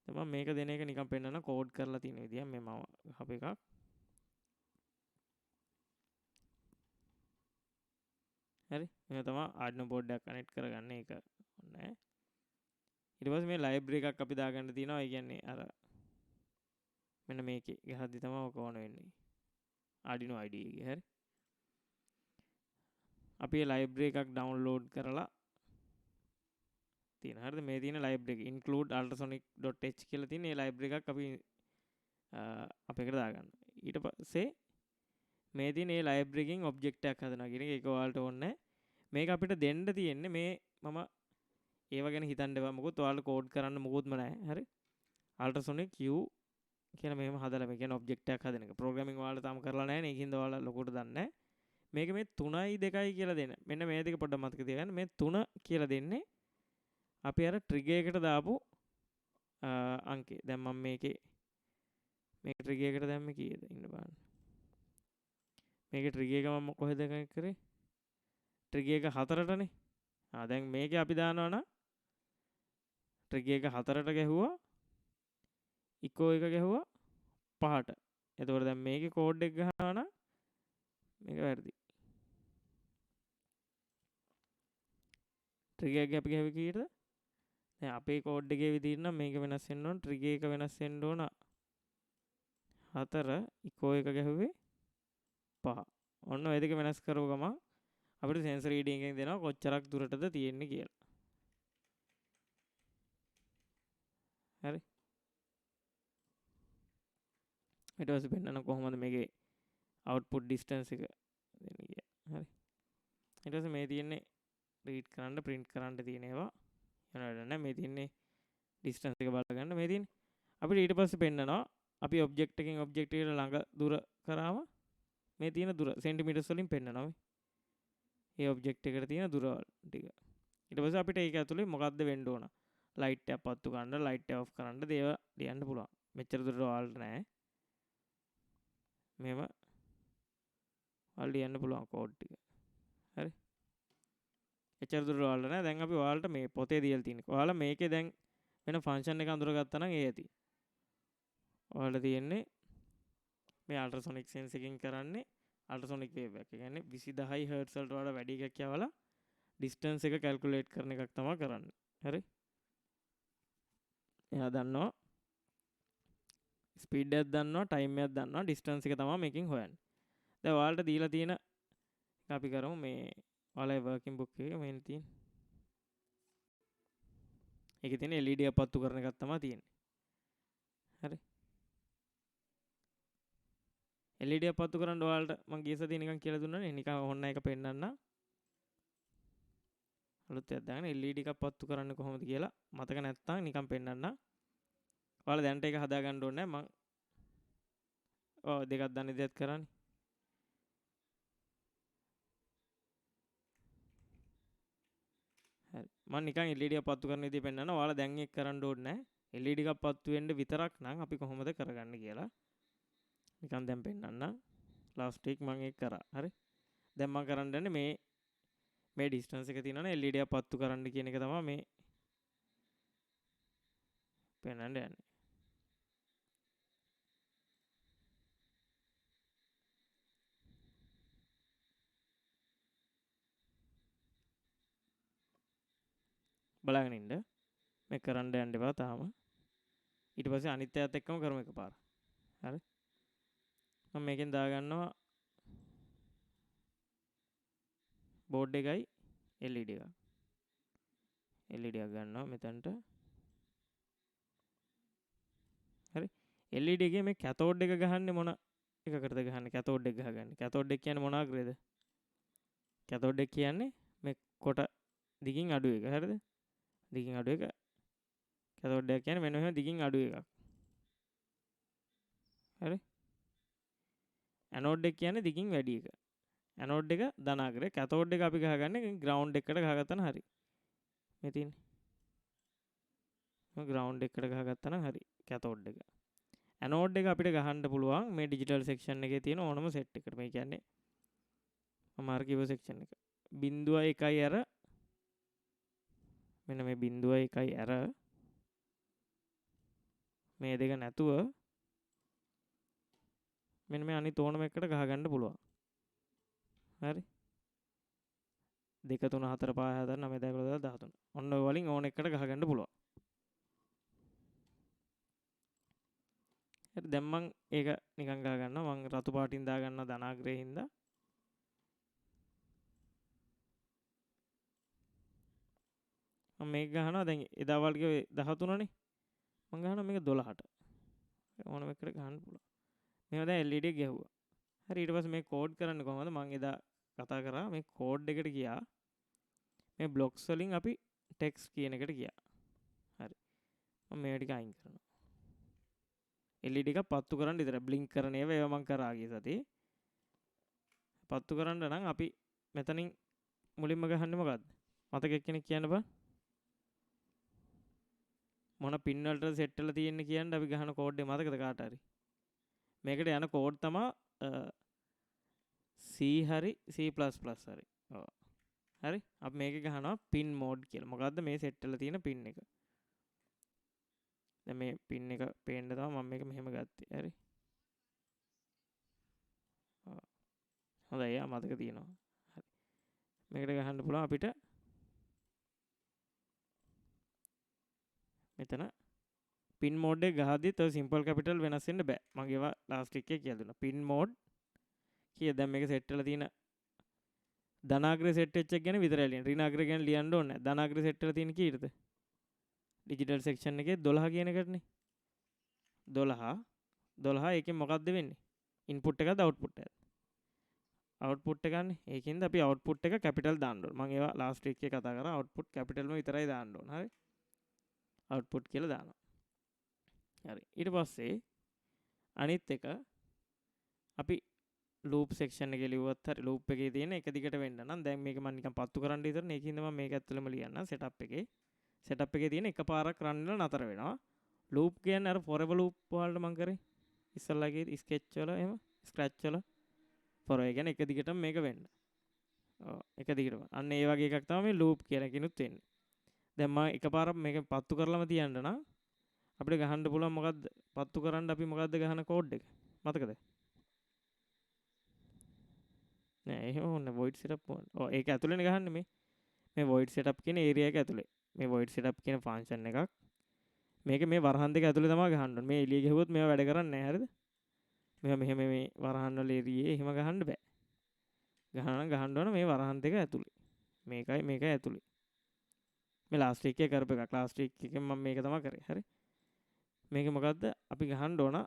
දැන් මම මේක දෙන එක නිකන් පෙන්නන්න කෝඩ් කරලා තියෙන විදිය මේ මම හප එකක්. හරි මේ තමයි Arduino board එකක් කනෙක්ට් කරගන්න ඒක ඕනේ. ඊට පස්සේ මේ ලයිබ්‍රරි එකක් අපි දාගන්න තියෙනවා. ඒ කියන්නේ අර මෙන්න මේකේ ගහද්දි තමයි ඔක ඕන වෙන්නේ. Arduino IDE එකේ. හරි අපි මේ ලයිබ්‍රරි එකක් ඩවුන්ලෝඩ් කරලා තියෙනවා. හරිද? මේ තියෙන ලයිබ්‍රරි එක include ultrasonic.h කියලා තියෙන මේ ලයිබ්‍රරි එකක් අපි අපේකට දාගන්න. ඊට පස්සේ මේ තියෙන මේ ලයිබ්‍රරි එකකින් ඔබ්ජෙක්ට් එකක් හදනවා කියන එක ඒක ඔයාලට ඕනේ. මේක අපිට දෙන්න තියෙන්නේ මේ මම ඒව ගැන හිතන්න එපා. මොකද ඔයාලට කෝඩ් කරන්න මොකුත්ම නැහැ. හරි ultrasonic Q කියලා මෙහෙම හදලා මේ කියන්නේ ඔබ්ජෙක්ට් එකක් හදන එක. ප්‍රෝග්‍රෑමින් ඔයාලා තාම කරලා නැහැ නේ. ඒකින්ද ඔයාලා ලොකුට දන්නේ නැහැ. මේක මේ 3යි 2යි කියලා දෙන්න. මෙන්න මේ දෙක පොඩ්ඩක් මතක තියාගන්න. මේ 3 කියලා දෙන්නේ අපි අර ට්‍රිගර් එකට දාපු අංකේ. දැන් මම මේකේ මේක ට්‍රිගර් එකට දැම්මේ කීයද? ඉන්න බලන්න. මේකේ ට්‍රිගර් එක මම කොහෙද කනෙක්ට් කරේ? ට්‍රිගර් එක 4ටනේ. දැන් මේකේ අපි දානවා නම් ට්‍රිගර් එක 4ට ගැහුවා. ඉකෝ එක ගැහුවා 5ට. එතකොට දැන් මේකේ කෝඩ් එක ගහනවා නම් මේක වැරදි. ට්‍රිගර් එක අපි ගැහුවේ කීයටද? දැන් අපේ කෝඩ් එකේ විදිහට නම් මේක වෙනස් වෙන්න ඕන. ට්‍රිගර් එක වෙනස් වෙන්න ඕන 4 ඉකෝ එක ගැහුවේ 5. ඔන්න ඔය දෙක වෙනස් කරව ගමන් අපිට සෙන්සර් රීඩින් එකෙන් දෙනවා කොච්චරක් දුරටද තියෙන්නේ කියලා. හරි ඊට පස්සේ පෙන්නන කොහොමද මේකේ output distance එක දෙන්නේ කියලා හරි ඊට පස්සේ මේ තියෙන්නේ read කරන්න print කරන්න තියෙන ඒවා යනවා නෑ මේ තියෙන්නේ distance එක බලගන්න මේ තියෙන්නේ අපිට ඊට පස්සේ පෙන්නනවා අපි object එකකින් object එකට ළඟ දුර කරාම මේ තියෙන දුර සෙන්ටිමීටර්ස් වලින් පෙන්නනවා මේ object එකට තියෙන දුර ටික ඊට පස්සේ අපිට ඒක ඇතුලේ මොකද්ද වෙන්න ඕන ලයිට් එක පත්තු ගන්න ලයිට් එක ඔෆ් කරන්න දේව ලියන්න පුළුවන් මෙච්චර දුරට ඔයාලට නෑ මේව ඔයාලට ලියන්න පුළුවන් කෝඩ් ටික හරි එච්චර දුරට ඔයාලට නෑ දැන් අපි ඔයාලට මේ පොතේ දීලා තියෙන්නේ ඔයාලා මේකේ දැන් වෙන ෆන්ක්ෂන් එක අඳුරගත්තා නම් ඒ ඇති ඔයාලට තියෙන්නේ මේ අල්ට්‍රාසොනික් සෙන්ස් එකකින් කරන්නේ අල්ට්‍රාසොනික් වේව් එක. ඒ කියන්නේ 20000 හර්ට්ස් වලට වඩා වැඩි එකක් යවලා ඩිස්ටන්ස් එක කැල්කියුලේට් කරන එකක් තමයි කරන්නේ. හරි? එයා දන්නවා ස්පීඩ් එකක් දන්නවා, ටයිම් එකක් දන්නවා, ඩිස්ටන්ස් එක තමයි මේකෙන් හොයන්නේ. දැන් ඔයාලට දීලා තියෙන අපි කරමු මේ ඔයාලගේ වර්කින් බුක් එකේ මේන් තියෙන. ඒකේ තියෙන LED එක පත්තු කරන එකක් තමයි තියෙන්නේ. හරි? LED එක පත්තු කරන්න ඔයාලට මම ගිය සතියේ නිකන් කියලා දුන්නානේ. නිකන් ඕන්න එක පෙන්නන්න. අලුත් එකක් දාගෙන LED එකක් පත්තු කරන්න කොහොමද කියලා මතක නැත්නම් නිකන් පෙන්නන්න. ඔයාලා දැනට ඒක හදා ගන්න ඕනේ නැහැ. මම දෙකක් දන්න ඉදිරියට කරන්නේ. හරි. මම නිකන් LED එක පත්තු කරන විදිය පෙන්නන්න. ඔයාලා දැන් ඒක කරන්න ඕනේ නැහැ. LED එකක් පත්තු වෙන්න විතරක් නම් අපි කොහොමද කරගන්නේ කියලා. නිකන් දැන් පෙන්නන්න. ලාස්ට් වීක් මම ඒක කරා. හරි. දැන් මම කරන්න යන්නේ මේ ඩිස්ටන්ස් එක තියෙනවනේ LED එක පත්තු කරන්න කියන එක තමයි මේ පෙන්නන්න යන්නේ. බලාගෙන ඉන්න. මේ කරන්න යන්න එපා තාම. ඊට පස්සේ අනිත් එකත් එක්කම කරමු එකපාර. හරි. මම මේකෙන් දාගන්නවා බෝඩ් එකයි LED එකක්. LED එකක් ගන්නවා මෙතනට. හරි. LED එකේ මේ කැතෝඩ් එක ගහන්නේ මොන එකකටද ගහන්නේ? කැතෝඩ් එක ගහගන්නේ. කැතෝඩ් එක කියන්නේ මොන ආකාරයේද? කැතෝඩ් එක කියන්නේ මේ කොට දිගින් අඩු එක. හරිද? දිගින් අඩු එක. කැතෝඩ් එක කියන්නේ මෙන්න මෙහෙම දිගින් අඩු එකක්. හරි? ඇනෝඩ් එක කියන්නේ දිගින් වැඩි එක. ඇනෝඩ් එක ධනාග්‍රය කැතෝඩ් එක අපි ගහගන්නේ ග්‍රවුන්ඩ් එකට ගහගත්තා නම් හරි. මේ තියෙන්නේ. මම ග්‍රවුන්ඩ් එකට ගහගත්තා නම් හරි කැතෝඩ් එක. ඇනෝඩ් එක අපිට ගහන්න පුළුවන් මේ ඩිජිටල් සෙක්ෂන් එකේ තියෙන ඕනම සෙට් එකකට. මේ කියන්නේ මම අර කිව්ව සෙක්ෂන් එක. 0.1 අර මෙන්න මේ 0.1 අර මේ දෙක නැතුව මෙන්න මේ අනිත් ඕනම එකකට ගහගන්න පුළුවන්. හරි 2 3 4 5 6 7 8 9 10 11 12 13 ඔන්න ඔය වලින් ඕන එකකට ගහගන්න පුළුවන්. හරි දැන් මම ඒක නිකන් ගහ ගන්නවා. මම රතු පාටින් දා ගන්නවා ධනාග්‍රේ හින්දා. මම මේක ගහනවා දැන් එදා වගේ 13 නේ. මම ගහනවා මේක 12ට. ඕනම එකකට ගහන්න පුළුවන්. මේවා දැන් LED එක ගැහුවා. හරි ඊට පස්සේ මේ කෝඩ් කරන්නේ කොහොමද? මම එදා කතා කරා මේ කෝඩ් එකට ගියා. මේ බ්ලොක්ස් වලින් අපි ටෙක්ස්ට් කියන එකට ගියා. හරි. මම මේවා ටික අයින් කරනවා. LED එක පත්තු කරන්න විතර බ්ලින්ක් කරන ඒවා මම කරා ගිය සතියේ. පත්තු කරන්න නම් අපි මෙතනින් මුලින්ම ගහන්නේ මොකද්ද? මතක එක්කෙනෙක් කියන්න බෑ. මොන පින් වලට සෙට් වෙලා තියෙන්නේ කියන්නේ අපි ගහන කෝඩ් එක මතකද කාට හරි? මේකට යන කෝඩ් තමයි C හරි C++ හරි. ඔව්. හරි? අපි මේක ගහනවා පින් මෝඩ් කියලා. මොකද්ද මේ සෙට් වෙලා තියෙන පින් එක? දැන් මේ පින් එක පේන්න තමයි මම මේක මෙහෙම ගත්තේ. හරි? ඔව්. හොඳයි යා මතක තියෙනවා. හරි. මේකට ගහන්න පුළුවන් අපිට මෙතන පින් මෝඩ් එක ගහද්දිත් ඔය සිම්පල් කැපිටල් වෙනස් වෙන්න බෑ. මම ඒවා ලාස්ට් එකේ කියලා දුන්නා. පින් මෝඩ් කිය දැන් මේක සෙට් වෙලා තියෙන ධනාග්‍රේ සෙට් වෙච්ච එක ගැන විතරයි ලියන්නේ. ඍණාග්‍රේ ගැන ලියන්න ඕනේ නැහැ. ධනාග්‍රේ සෙට් වෙලා තියෙන කීයටද? ඩිජිටල් සෙක්ෂන් එකේ 12 කියන එකටනේ 12 ඒකෙන් මොකක්ද වෙන්නේ ඉන්පුට් එකක්ද අවුට්පුට් එකක්ද අවුට්පුට් එකනේ ඒකින්ද අපි අවුට්පුට් එක කැපිටල් දාන්න ඕන මම ඒවා ලාස්ට් වීක් එකේ කතා කරා අවුට්පුට් කැපිටල්ම විතරයි දාන්න ඕන හරි අවුට්පුට් කියලා දානවා හරි ඊට පස්සේ අනිත් එක අපි ලූප් සෙක්ෂන් එකේ ලිව්වත් හරි ලූප් එකේ තියෙන එක දිගට වෙන්න නම් දැන් මේක මම නිකන් පත්තු කරන්න විතරනේ ඒකින්ද මම මේක ඇතුළෙම ලියන්නම් සෙටප් එකේ තියෙන එකපාරක් රන් වෙලා නතර වෙනවා ලූප් කියන්නේ අර forever loop වලට මම කරේ ඉස්සල්ලාගේ ස්කෙච් වල එහෙම ස්ක්‍රැච් වල forever කියන්නේ එක දිගටම මේක වෙන්න ඔව් එක දිගටම අන්න ඒ වගේ එකක් තමයි මේ ලූප් කියලා කිනුත් වෙන්නේ දැන් මම එකපාරක් මේක පත්තු කරලම තියන්න නම් අපිට ගහන්න පුළුවන් මොකද්ද පත්තු කරන්න අපි මොකද්ද ගහන කෝඩ් එක මතකද නෑ එහෙම ඕනේ void setup ඕනේ ඔව් ඒක ඇතුළේනේ ගහන්නේ මේ void setup කියන ඒරියා එක ඇතුලේ මේ void setup කියන ෆන්ක්ෂන් එකක් මේක මේ වරහන් දෙක ඇතුලේ තමයි ගහන්න ඕනේ මේ එළිය ගහුවොත් මේවා වැඩ කරන්නේ නැහැ හරිද මේවා මෙහෙම මේ වරහන් වල එළියේ එහෙම ගහන්න බෑ ගහන්න ඕන මේ වරහන් දෙක ඇතුලේ මේකයි ඇතුලේ මේ ලාස්ට් වීක් එකේ කරපු එකක් ලාස්ට් වීක් එකෙන් මම මේක තමයි කරේ හරි මේක මොකද්ද අපි ගහන්න ඕන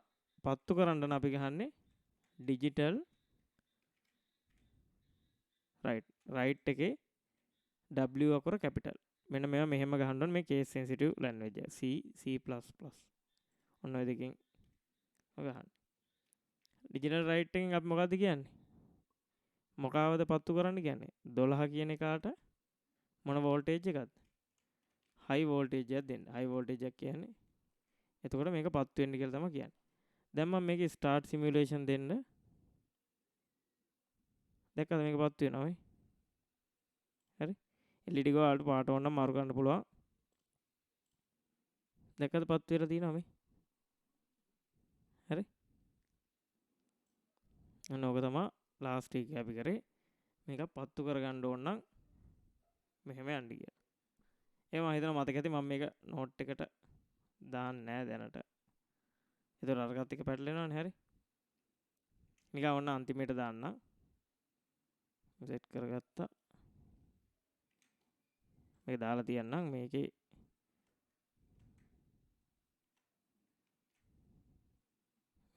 පත්තු කරන්න නම් අපි ගහන්නේ digital right එකේ W අකුර කැපිටල් මෙන්න මේවා මෙහෙම ගහන්න ඕන මේ කේස් සෙන්සිටිව් ලැන්ග්වේජ් එක C++ ඔන්න ඔය දෙකෙන් ගහන්න ඩිජිටල් රයිට් එකෙන් අපි මොකද්ද කියන්නේ මොකාවද පත්තු කරන්න කියන්නේ 12 කියන එකට මොන වෝල්ටේජ් එකක්ද හයි වෝල්ටේජ් එකක් දෙන්න හයි වෝල්ටේජ් එකක් කියන්නේ එතකොට මේක පත්තු වෙන්න කියලා තමයි කියන්නේ දැන් මම මේකේ ස්ටාර්ට් සිමුලේෂන් දෙන්න දැක්කද මේක පත්තු වෙනවා මේ හරි LED වලට පාට ඕන නම් මාරු කරන්න පුළුවන් දැක්කද පත්තු වෙලා තියෙනවා මේ හරි අන්න ඕක තමයි ලාස්ට් වීක් අපි කරේ මේක පත්තු කරගන්න ඕන නම් මෙහෙම යන්න කියලා ඒ මම හිතනවා මතක ඇති මම මේක නෝට් එකට දාන්නේ නැහැ දැනට ඒතර අරකට එක පැටලෙනවනේ හරි නිකන් ඔන්න අන්තිමේට දාන්න සෙට් කරගත්තා මේක දාලා තියන්නම් මේකේ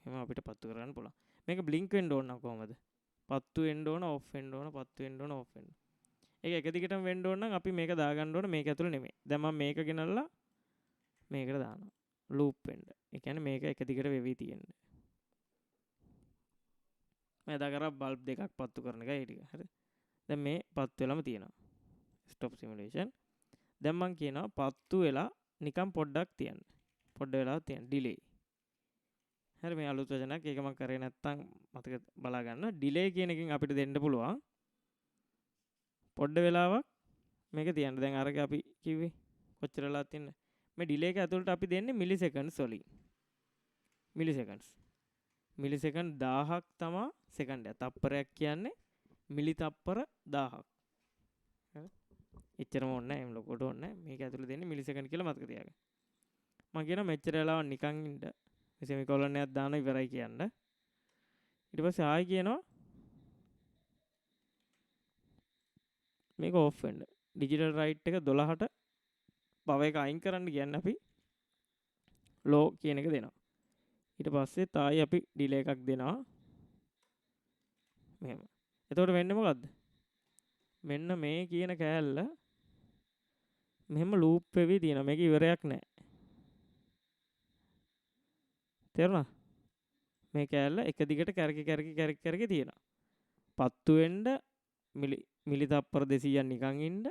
එහෙම අපිට පත්තු කරගන්න පුළුවන් මේක බ්ලින්ක් වෙන්න ඕන නම් කොහමද පත්තු වෙන්න ඕන ඔෆ් වෙන්න ඕන පත්තු වෙන්න ඕන ඔෆ් වෙන්න ඒක එක දිගටම වෙන්න ඕන නම් අපි මේක දාගන්න ඕන මේක ඇතුළේ නෙමෙයි දැන් මම මේක ගෙනල්ලා මේකට දානවා ලූප් වෙන්න ඒ කියන්නේ මේක එක දිගට වෙවි තියෙන්නේ මම දා කරා බල්බ් දෙකක් පත්තු කරන එකයි ටික හරි දැන් මේ පත්තු වෙලම තියෙනවා ස්ටොප් සිමුලේෂන් දැන් මම කියනවා පත්තු වෙලා නිකන් පොඩ්ඩක් තියන්න පොඩ්ඩ වෙලා තියන්න ඩිලේ හරි මේ අලුත් වචනයක් ඒක මම කරේ නැත්තම් මතක බලා ගන්න ඩිලේ කියන එකෙන් අපිට දෙන්න පුළුවන් පොඩ්ඩ වෙලාවක් මේක තියන්න දැන් අරක අපි කිව්වේ කොච්චර වෙලාවක් තියන්න මේ ඩිලේ එක ඇතුළට අපි දෙන්නේ මිලිසෙකන්ඩ්ස් වලින් මිලිසෙකන්ඩ්ස් මිලිසෙකන්ඩ් 1000ක් තමයි සෙකන්ඩයක් තප්පරයක් කියන්නේ මිලි තප්පර 1000ක් හරි එච්චරම ඕනේ නැහැ එම් ලොකෝට ඕනේ නැහැ මේක ඇතුළේ දෙන්නේ මිලිසෙකන්ඩ් කියලා මතක තියාගන්න මම කියනවා මෙච්චර වෙලාවක් නිකන් ඉන්න මේ සෙමිකොලන් එකක් දාන ඉවරයි කියන්න ඊට පස්සේ ආයි කියනවා මේක ඔෆ් වෙන්න ඩිජිටල් රයිට් එක 12ට පව එක අයින් කරන්න කියන්නේ අපි ලෝ කියන එක දෙනවා ඊට පස්සේ තායි අපි ඩිලේ එකක් දෙනවා මෙහෙම එතකොට වෙන්නේ මොකද්ද මෙන්න මේ කියන කෑල්ල මෙහෙම ලූප් වෙවි තියෙනවා මේක ඉවරයක් නැහැ තේරුණා මේ කෑල්ල එක දිගට කැරකි තියෙනවා පත්තු වෙන්න මිලි තප්පර 200ක් නිකන් ඉන්න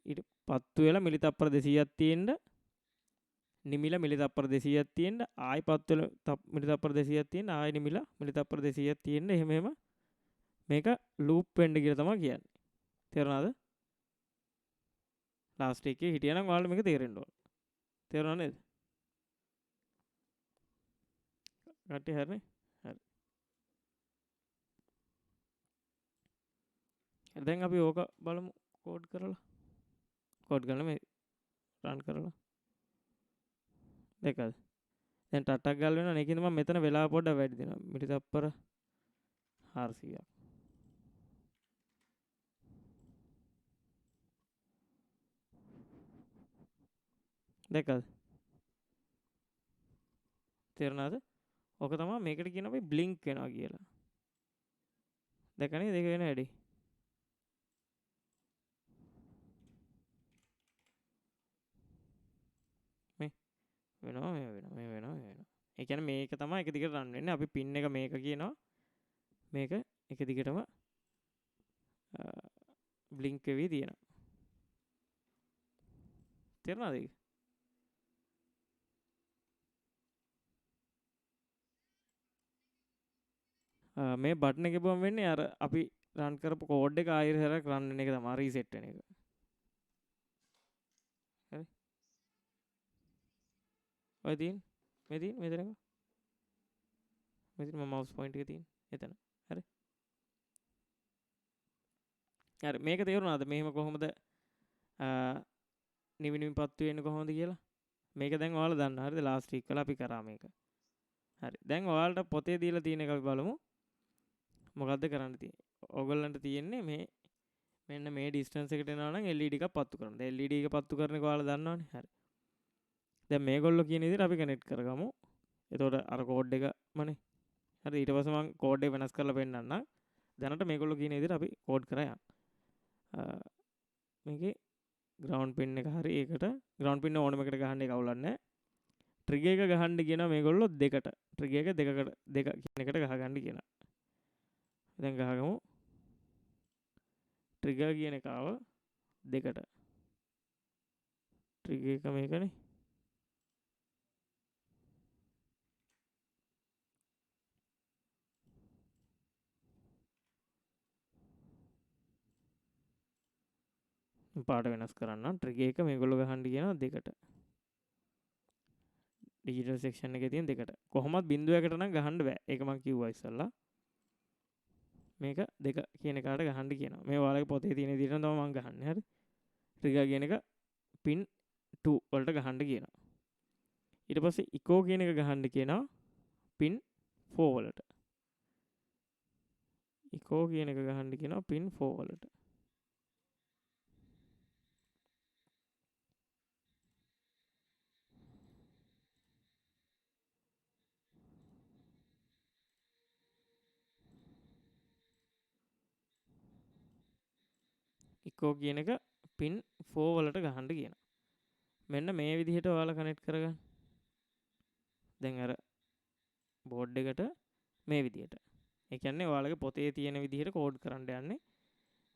ඊට පත්තු වෙලා මිලි තප්පර 200ක් තියෙන්න නිමිලා මිලි තප්පර 200ක් තියෙන්න ආයි පත්තු වෙලා මිලි තප්පර 200ක් තියෙන්න ආයි නිමිලා මිලි තප්පර 200ක් තියෙන්න එහෙම මේක ලූප් වෙන්න කියලා තමයි කියන්නේ තේරුණාද ලාස්ට් එකේ හිටියනම් ඔයාලට මේක තේරෙන්න ඕන තේරුණා නේද කට්ටිය හරිනේ හරි දැන් අපි ඕක බලමු කෝඩ් කරලා මේ රන් කරලා දැක්කද දැන් ටටක් ගාලා වෙනවා ඒකින්ද මම මෙතන වෙලාව පොඩ්ඩක් වැඩි දෙනවා මිලි තප්පර 400ක් දැක්කද? තේරුණාද? ඔක තමයි මේකට කියන අපි බ්ලින්ක් වෙනවා කියලා. දැක්කනේ දෙක වෙන වැඩි. මේ වෙනවා මේ වෙනවා මේ වෙනවා මේ වෙනවා. ඒ කියන්නේ මේක තමයි එක දිගට රන් වෙන්නේ. අපි පින් එක මේක කියනවා. මේක එක දිගටම බ්ලින්ක් වෙවි තියෙනවා. තේරුණාද ඒක? මේ බටන් එක ගිහුවම වෙන්නේ අර අපි රන් කරපු කෝඩ් එක ආයෙත් හැරක් රන් වෙන එක තමයි රීසෙට් වෙන එක. හරි. ඔය තියෙන මේ තියෙන මෙතන මම මවුස් පොයින්ට් එක තියෙන එතන. හරි. හරි මේක තේරුණාද? මෙහෙම කොහොමද නිවිපත්තු වෙන්නේ කොහොමද කියලා? මේක දැන් ඔයාලා දන්නා. හරිද? ලාස්ට් වීක් වල අපි කරා මේක. හරි. දැන් ඔයාලට පොතේ දීලා තියෙන එක අපි බලමු. මොකද්ද කරන්න තියෙන්නේ? ඔයගොල්ලන්ට තියෙන්නේ මේ මෙන්න මේ ඩිස්ටන්ස් එකට එනවා නම් LED එකක් පත්තු කරන්න. දැන් LED එක පත්තු කරන එක ඔයාලා දන්නවනේ. හරි. දැන් මේගොල්ලෝ කියන විදිහට අපි කනෙක්ට් කරගමු. එතකොට අර කෝඩ් එකමනේ. හරි ඊට පස්සේ මම කෝඩ් එක වෙනස් කරලා පෙන්නන්නම්. දැනට මේගොල්ලෝ කියන විදිහට අපි කෝඩ් කරා යන්න. මේකේ ග්‍රවුන්ඩ් පින් එක හරි ඒකට ග්‍රවුන්ඩ් පින් ඕනම එකට ගහන්න එක අවුලක් නැහැ. ට්‍රිගර් එක ගහන්න කියනවා මේගොල්ලෝ දෙකට. ට්‍රිගර් එක දෙක කියන එකට ගහගන්න කියනවා. දැන් ගහගමු. ට්‍රිගර් කියන එක ආව දෙකට. ට්‍රිගර් එක මේකනේ. පාට වෙනස් කරන්න. ට්‍රිගර් එක මේගොල්ලෝ ගහන්න කියනවා දෙකට. ඩිජිටල් සෙක්ෂන් එකේ තියෙන දෙකට. කොහොමත් බිඳුවකට නම් ගහන්න බෑ. ඒක මම කිව්වා ඉස්සල්ලා. මේක දෙක කියන එකට ගහන්න කියනවා. මේ ඔයාලගේ පොතේ තියෙන විදිහට තමයි මම ගහන්නේ. හරි. ට්‍රිගර් කියන එක පින් 2 වලට ගහන්න කියනවා. ඊට පස්සේ ඉකෝ කියන එක ගහන්න කියනවා පින් 4 වලට. ඉකෝ කියන එක ගහන්න කියනවා පින් 4 වලට. ඉකෝ කියන එක පින් 4 වලට ගහන්න කියනවා. මෙන්න මේ විදිහට ඔයාලා කනෙක්ට් කරගන්න. දැන් අර බෝඩ් එකට මේ විදිහට. ඒ කියන්නේ ඔයාලගේ පොතේ තියෙන විදිහට කෝඩ් කරන්න යන්නේ.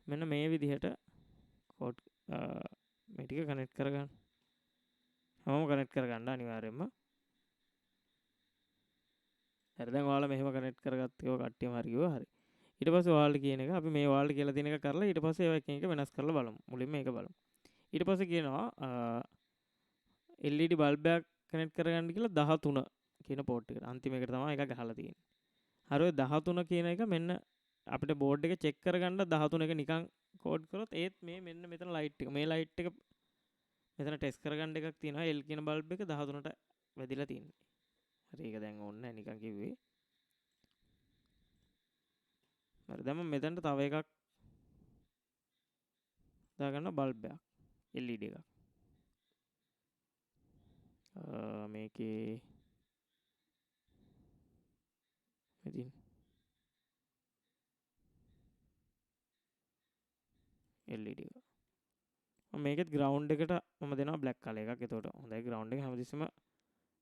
මෙන්න මේ විදිහට කෝඩ් මේ ටික කනෙක්ට් කරගන්න. හැමෝම කනෙක්ට් කරගන්න අනිවාර්යයෙන්ම. හරි දැන් ඔයාලා මෙහෙම කනෙක්ට් කරගත්තේ ඔය කට්ටියම හරි කිව්වා හරි. ඊට පස්සේ ඔයාලට කියන එක අපි මේ ඔයාලට කියලා දෙන එක කරලා ඊට පස්සේ ඒවා එක එක වෙනස් කරලා බලමු. මුලින්ම මේක බලමු. ඊට පස්සේ කියනවා LED බල්බ් එකක් කනෙක්ට් කරගන්න කියලා 13 කියන පෝට් එකට. අන්තිම එකට තමයි එක ගහලා තියෙන්නේ. හරි ඔය 13 කියන එක මෙන්න අපිට බෝඩ් එක චෙක් කරගන්න 13 එක නිකන් කෝඩ් කරොත් ඒත් මේ මෙන්න මෙතන ලයිට් එක මේ ලයිට් එක මෙතන ටෙස්ට් කරගන්න එකක් තියෙනවා L කියන බල්බ් එක 13ට වැදිලා තියෙන්නේ. හරි ඒක දැන් ඕනේ නැහැ නිකන් කිව්වේ. හරි දැන් මම මෙතනට තව එකක් දාගන්න බල්බ් එකක් LED එකක්. මේකේ ඉතින් LED එක. මම මේකෙත් ග්‍රවුන්ඩ් එකට මම දෙනවා බ්ලැක් කලර් එකක්. එතකොට හොඳයි ග්‍රවුන්ඩ් එක හැමතිස්සෙම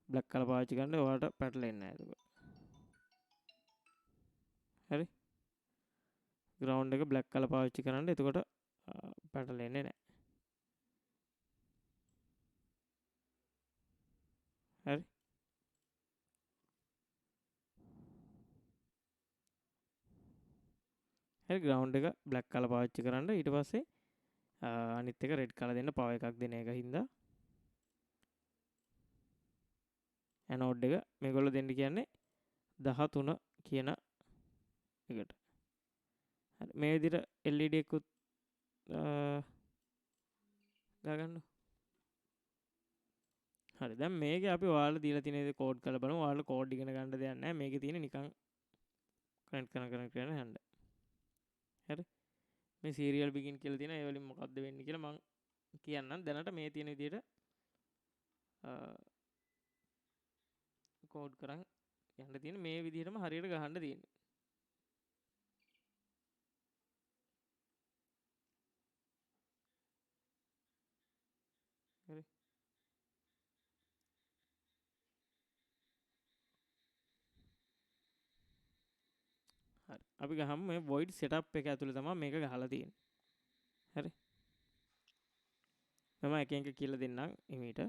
බ්ලැක් කලර් පාවිච්චි කරන්න ඔයාලට පැටලෙන්නේ නැහැ එතකොට. හරි. ග්‍රවුන්ඩ් එක බ්ලැක් කලර් පාවිච්චි කරන්න එතකොට පැටලෙන්නේ නැහැ. හරි. හරි ග්‍රවුන්ඩ් එක බ්ලැක් කලර් පාවිච්චි කරන්න ඊට පස්සේ අනිත් එක රෙඩ් කලර් දෙන්න පවර් එකක් දෙන එක හින්දා ඇනෝඩ් එක මේගොල්ලෝ දෙන්න කියන්නේ 13 කියන එකට. හරි මේ විදිහට LED එකකුත් දාගන්න. හරි දැන් මේකේ අපි ඔයාලා දීලා තියෙන දේ කෝඩ් කරලා බලමු. ඔයාලා කෝඩ් ඉගෙන ගන්න දෙයක් නැහැ. මේකේ තියෙන නිකන් කනෙක්ට් කරන යන්න. හරි. මේ සීරියල් බිගින් කියලා තියෙන ඒ වලින් මොකද්ද වෙන්නේ කියලා මම කියන්නම්. දැනට මේ තියෙන විදිහට කෝඩ් කරන් යන්න තියෙන මේ විදිහටම හරියට ගහන්න තියෙන්නේ. හරි. හරි. අපි ගහමු මේ void setup එක ඇතුලේ තමයි මේක ගහලා තියෙන්නේ. හරි. මම එක එක කියලා දෙන්නම් එමෙට.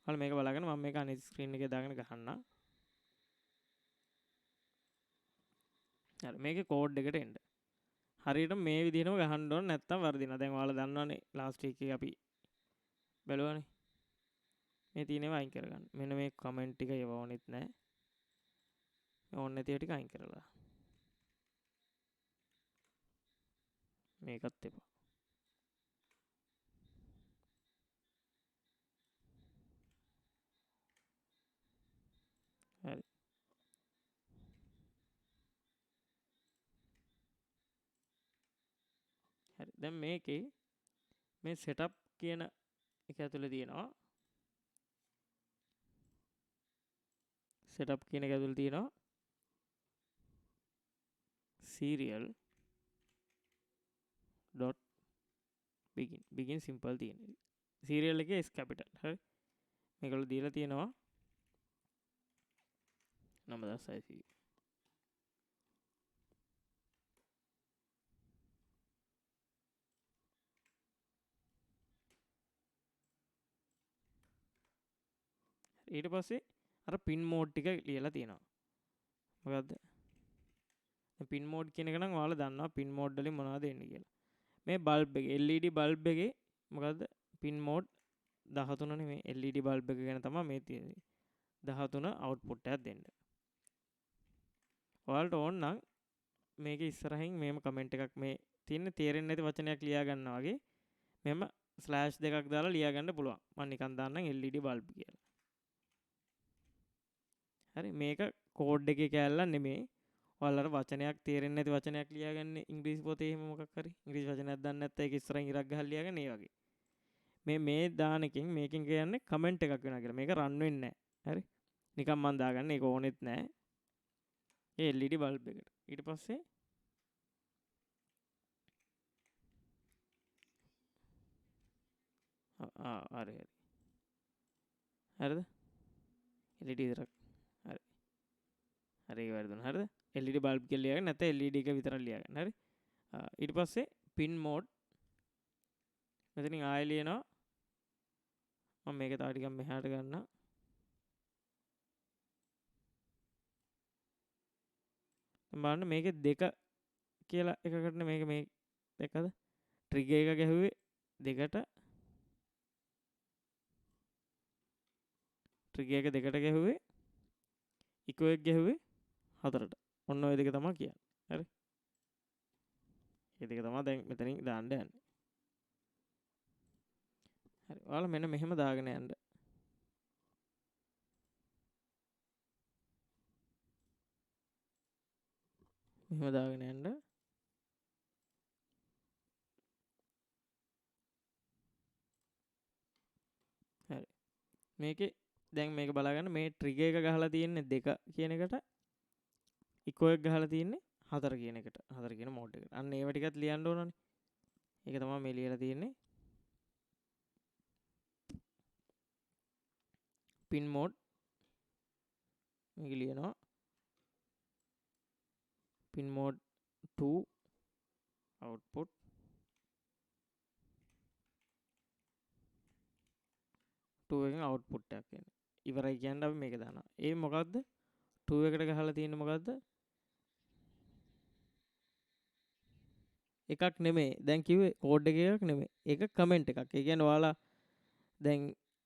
ඔයාලා මේක බලාගෙන මම මේක අනිත් ස්ක්‍රීන් එකේ දාගෙන ගහන්නම්. හරි. මේකේ කෝඩ් එකට එන්න. හරියට මේ විදිහටම ගහන්න ඕන නැත්තම් වර්ධිනවා. දැන් ඔයාලා දන්නවනේ ලාස්ට් වීක් එකේ අපි බැලුවානේ. මේ තියෙනවා අයින් කරගන්න. මෙන්න මේ කමෙන්ට් ටික ඒව ඕනෙත් නැහැ. මේ ඕන නැති ටික අයින් කරලා. මේකත් එපා. හරි. හරි. දැන් මේකේ මේ setup කියන එක ඇතුලේ තියෙනවා setup කියන එක ඇතුලේ තියෙනවා serial dot begin simple තියෙනවා. serial එකේ s capital. හරි. මේකවල දීලා තියෙනවා 9600. ඊට පස්සේ අර පින් මෝඩ් ටික ලියලා තියෙනවා. මොකද්ද? පින් මෝඩ් කියන එක නම් ඔයාලා දන්නවා පින් මෝඩ් වලින් මොනවද එන්නේ කියලා. මේ බල්බ් එකේ LED බල්බ් එකේ මොකද්ද? පින් මෝඩ් 13 නේ මේ LED බල්බ් එක ගැන තමයි මේ තියෙන්නේ. 13 අවුට්පුට් එකක් දෙන්න. ඔයාලට ඕන නම් මේක ඉස්සරහින් මේම කමෙන්ට් එකක් මේ තියෙන තේරෙන්නේ නැති වචනයක් ලියා ගන්නවා වගේ මෙම ස්ලෑෂ් දෙකක් දාලා ලියා ගන්න පුළුවන්. මම නිකන් දාන්නම් LED බල්බ් කියලා. හරි. මේක කෝඩ් එකේ කෑල්ලක් නෙමෙයි. ඔයාලට වචනයක් තේරෙන්නේ නැති වචනයක් ලියාගන්න ඉංග්‍රීසි පොතේ එහෙම මොකක් හරි ඉංග්‍රීසි වචනයක් දන්නේ නැත්නම් ඒක ඉස්සරහින් ඉරක් ගහලා ලියාගන්න ඒ වගේ. මේ දාන එකෙන් මේකෙන් කියන්නේ කමෙන්ට් එකක් වෙනවා කියලා. මේක රන් වෙන්නේ නැහැ. හරි. නිකන් මම දාගන්න ඒක ඕනෙත් නැහැ. ඒ LED බල්බ් එකට. ඊට පස්සේ හරි. හරිද? LED විතරක්. හරි. හරි ඒක වැරදුනා. හරිද? LED බල්බ් කියලා ලියාගන්න නැත්නම් LED එක විතරක් ලියාගන්න. හරි. ඊට පස්සේ pin mode මෙතනින් ආයෙ ලියනවා මම මේක තව ටිකක් මෙහාට ගන්නම්. බලන්න මේකේ දෙක කියලා එකකට මේක මේ දෙකද ට්‍රිගර් එක ගැහුවේ දෙකට ට්‍රිගර් එක දෙකට ගැහුවේ ඉකෝ එක ගැහුවේ හතරට. ඔන්න ඔය දෙක තමයි කියන්නේ. හරි. මේ දෙක තමයි දැන් මෙතනින් දාන්න යන්නේ. හරි. ඔයාලා මෙන්න මෙහෙම දාගෙන යන්න. මෙහෙම දාගෙන යන්න. හරි. මේකේ දැන් මේක බලාගන්න මේ ට්‍රිගර් එක ගහලා තියෙන්නේ 2 කියන එකට ඉකෝ එක ගහලා තියෙන්නේ 4 කියන එකට 4 කියන මෝඩ් එකට. අන්න ඒව ටිකත් ලියන්න ඕනනේ. ඒක තමයි මේ ලියලා තියෙන්නේ. pin mode මේක ලියනවා pin mode 2 output 2 එකෙන් output එකක් එන්නේ. ඉවරයි කියන්නේ අපි මේක දානවා. ඒ මොකද්ද? 2 එකට ගහලා තියෙන්නේ මොකද්ද? එකක් නෙමෙයි. දැන් කිව්වේ කෝඩ් එකක් නෙමෙයි. ඒක කමෙන්ට් එකක්. ඒ කියන්නේ ඔයාලා දැන්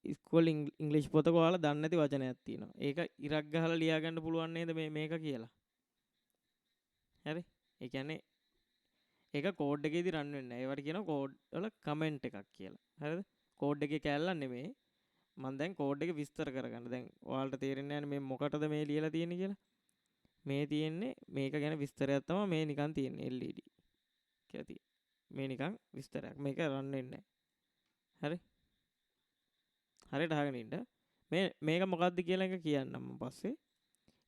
ඉස්කෝලේ ඉංග්‍රීසි පොතක ඔයාලා දන්නේ නැති වචනයක් තියෙනවා. ඒක ඉරක් ගහලා ලියා ගන්න පුළුවන් නේද මේක කියලා. හරි. ඒ කියන්නේ ඒක කෝඩ් එකේදී රන් වෙන්නේ නැහැ. ඒවට කියනවා කෝඩ් වල කමෙන්ට් එකක් කියලා. හරිද? කෝඩ් එකේ කැලලක් නෙමෙයි. මම දැන් කෝඩ් එක විස්තර කරගන්න. දැන් ඔයාලට තේරෙන්නේ නැහැ මේ මොකටද මේ ලියලා තියෙන්නේ කියලා. මේ තියෙන්නේ මේක ගැන විස්තරයක් තමයි මේ නිකන් තියෙන්නේ LED කියලා තියෙන්නේ. මේ නිකන් විස්තරයක්. මේක රන් වෙන්නේ නැහැ. හරි හරියට අහගෙන ඉන්න. මේක මොකක්ද කියලා එක කියන්නම් මම පස්සේ.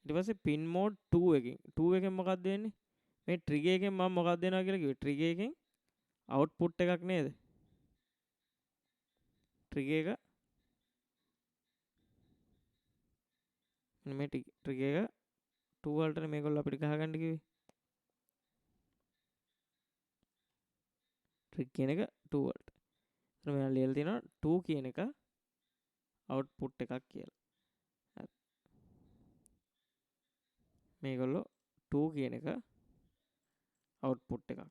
ඊට පස්සේ pin mode 2 එකෙන් 2 එකෙන් මොකක්ද වෙන්නේ? මේ trigger එකෙන් මම මොකක්ද දෙනවා කියලා කිව්වේ. trigger එකෙන් output එකක් නේද? trigger එක මේ trigger එක 2 වලට මේගොල්ලෝ අපිට ගහගන්න කිව්වේ. trigger කියන එක 2 වලට. එතන මෙයා ලියලා තියෙනවා 2 කියන එක output එකක් කියලා. මේගොල්ලෝ 2 කියන එක output එකක්.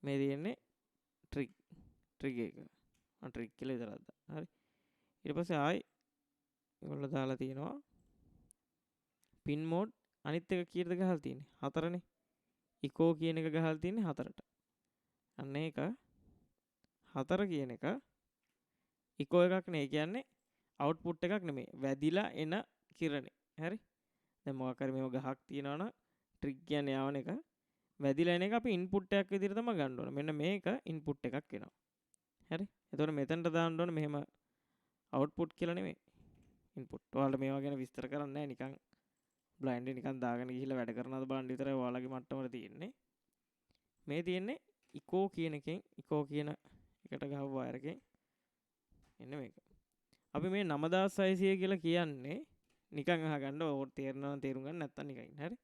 මේ තියෙන්නේ trigger එක. trigger කියලා විතරක් දාන්න. හරි. ඊට පස්සේ ආයි ඒගොල්ලෝ දාලා තියෙනවා pin mode අනිත් එක කීයටද ගහලා තියෙන්නේ? 4නේ. echo කියන එක ගහලා තියෙන්නේ 4ට. අන්න ඒක 4 කියන එක echo එකක් නේ. ඒ කියන්නේ output එකක් නෙමෙයි. වැදිලා එන කිරණේ. හරි. දැන් මොකක් හරි මේව ගහක් තියනවා නම් ට්‍රික් කියන්නේ යවන එක වැදිලා එන එක අපි ඉන්පුට් එකක් විදිහට තමයි ගන්න ඕනේ. මෙන්න මේක ඉන්පුට් එකක් වෙනවා. හරි. එතකොට මෙතනට දාන්න ඕනේ මෙහෙම අවුට්පුට් කියලා නෙමෙයි. ඉන්පුට්. ඔයාලට මේවා ගැන විස්තර කරන්නේ නැහැ. නිකන් බ්ලයින්ඩ් නිකන් දාගෙන ගිහිල්ලා වැඩ කරනවද බලන්න විතරයි ඔයාලගේ මට්ටමට තියෙන්නේ. මේ තියෙන්නේ ඉකෝ කියන එකෙන් ඉකෝ කියන එකට ගහපු වයර් එකෙන් එන්න මේක. අපි මේ 9600 කියලා කියන්නේ නිකන් අහගන්න ඕක තේරෙනවා නම් තේරුම් ගන්න නැත්තම් නිකන් ඉන්න. හරි.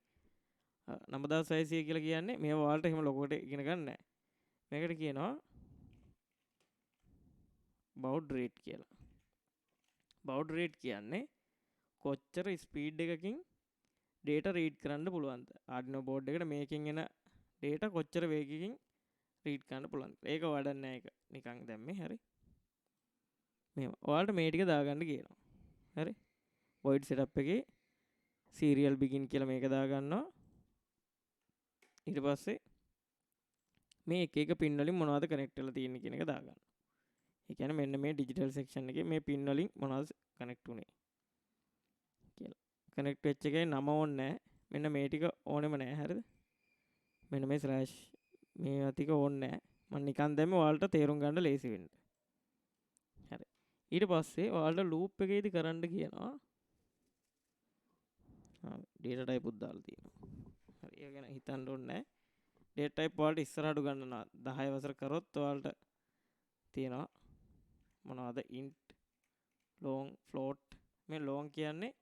9600 කියලා කියන්නේ මේව ඔයාලට එහෙම ලොකුවට ඉගෙන ගන්න නැහැ. මේකට කියනවා baud rate කියලා. baud rate කියන්නේ කොච්චර ස්පීඩ් එකකින් data read කරන්න පුළුවන්ද? Arduino board එකට මේකෙන් එන data කොච්චර වේගකින් read කරන්න පුළුවන්ද? ඒක වඩන්නේ නැහැ ඒක. නිකන් දැම්මේ. හරි. මෙහෙම. ඔයාලට මේ ටික දාගන්න කියනවා. හරි. void setup එකේ serial begin කියලා මේක දාගන්නවා. ඊට පස්සේ මේ එක එක pin වලින් මොනවද connect වෙලා තියෙන්නේ කියන එක දාගන්න. ඒ කියන්නේ මෙන්න මේ digital section එකේ මේ pin වලින් මොනවද connect උනේ කියලා. connect වෙච්ච එකේ නම ඕනේ නැහැ. මෙන්න මේ ටික ඕනෙම නැහැ. හරිද? මෙන්න මේ slash මේ ටික ඕනේ නැහැ. මම නිකන් දැම්මේ ඔයාලට තේරුම් ගන්න ලේසි වෙන්න. හරි. ඊට පස්සේ ඔයාලට loop එකේදී කරන්න කියනවා. data type උත් දාලා තියෙනවා. හරි. ඒක ගැන හිතන්න ඕනේ නැහැ. data type ඔයාලට ඉස්සරහට ගන්නවා 10 වසර කරොත් ඔයාලට තියෙනවා මොනවද int long float මේ long කියන්නේ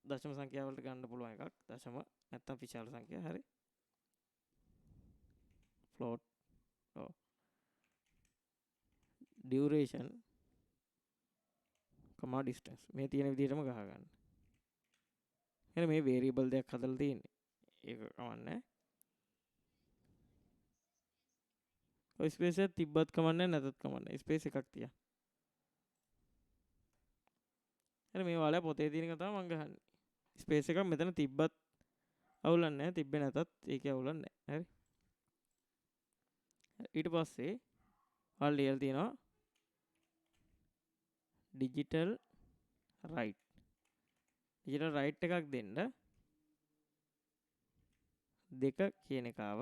දශම සංඛ්‍යාව වලට ගන්න පුළුවන් එකක්. දශම නැත්තම් විශාල සංඛ්‍යා. හරි. float duration comma distance මේ තියෙන විදිහටම ගහ ගන්න. එහෙනම් මේ variable දෙයක් හදලා තියෙන්නේ. ඒක කමන්නේ. ඔය ස්පේස් එක තිබ්බත් කමන්නේ නැතත් කමන්නේ. ස්පේස් එකක් තියා. එහෙනම් මේ වල පොතේ තියෙන එක තමයි මම ගහන්නේ. ස්පේස් එකක් මෙතන තිබ්බත් අවුලක් නැහැ. තිබ්බේ නැතත් ඒකේ අවුලක් නැහැ. හරි. ඊට පස්සේ ඔයාලා ලියලා තියෙනවා digital write. digital write එකක් දෙන්න දෙක කියන එකාව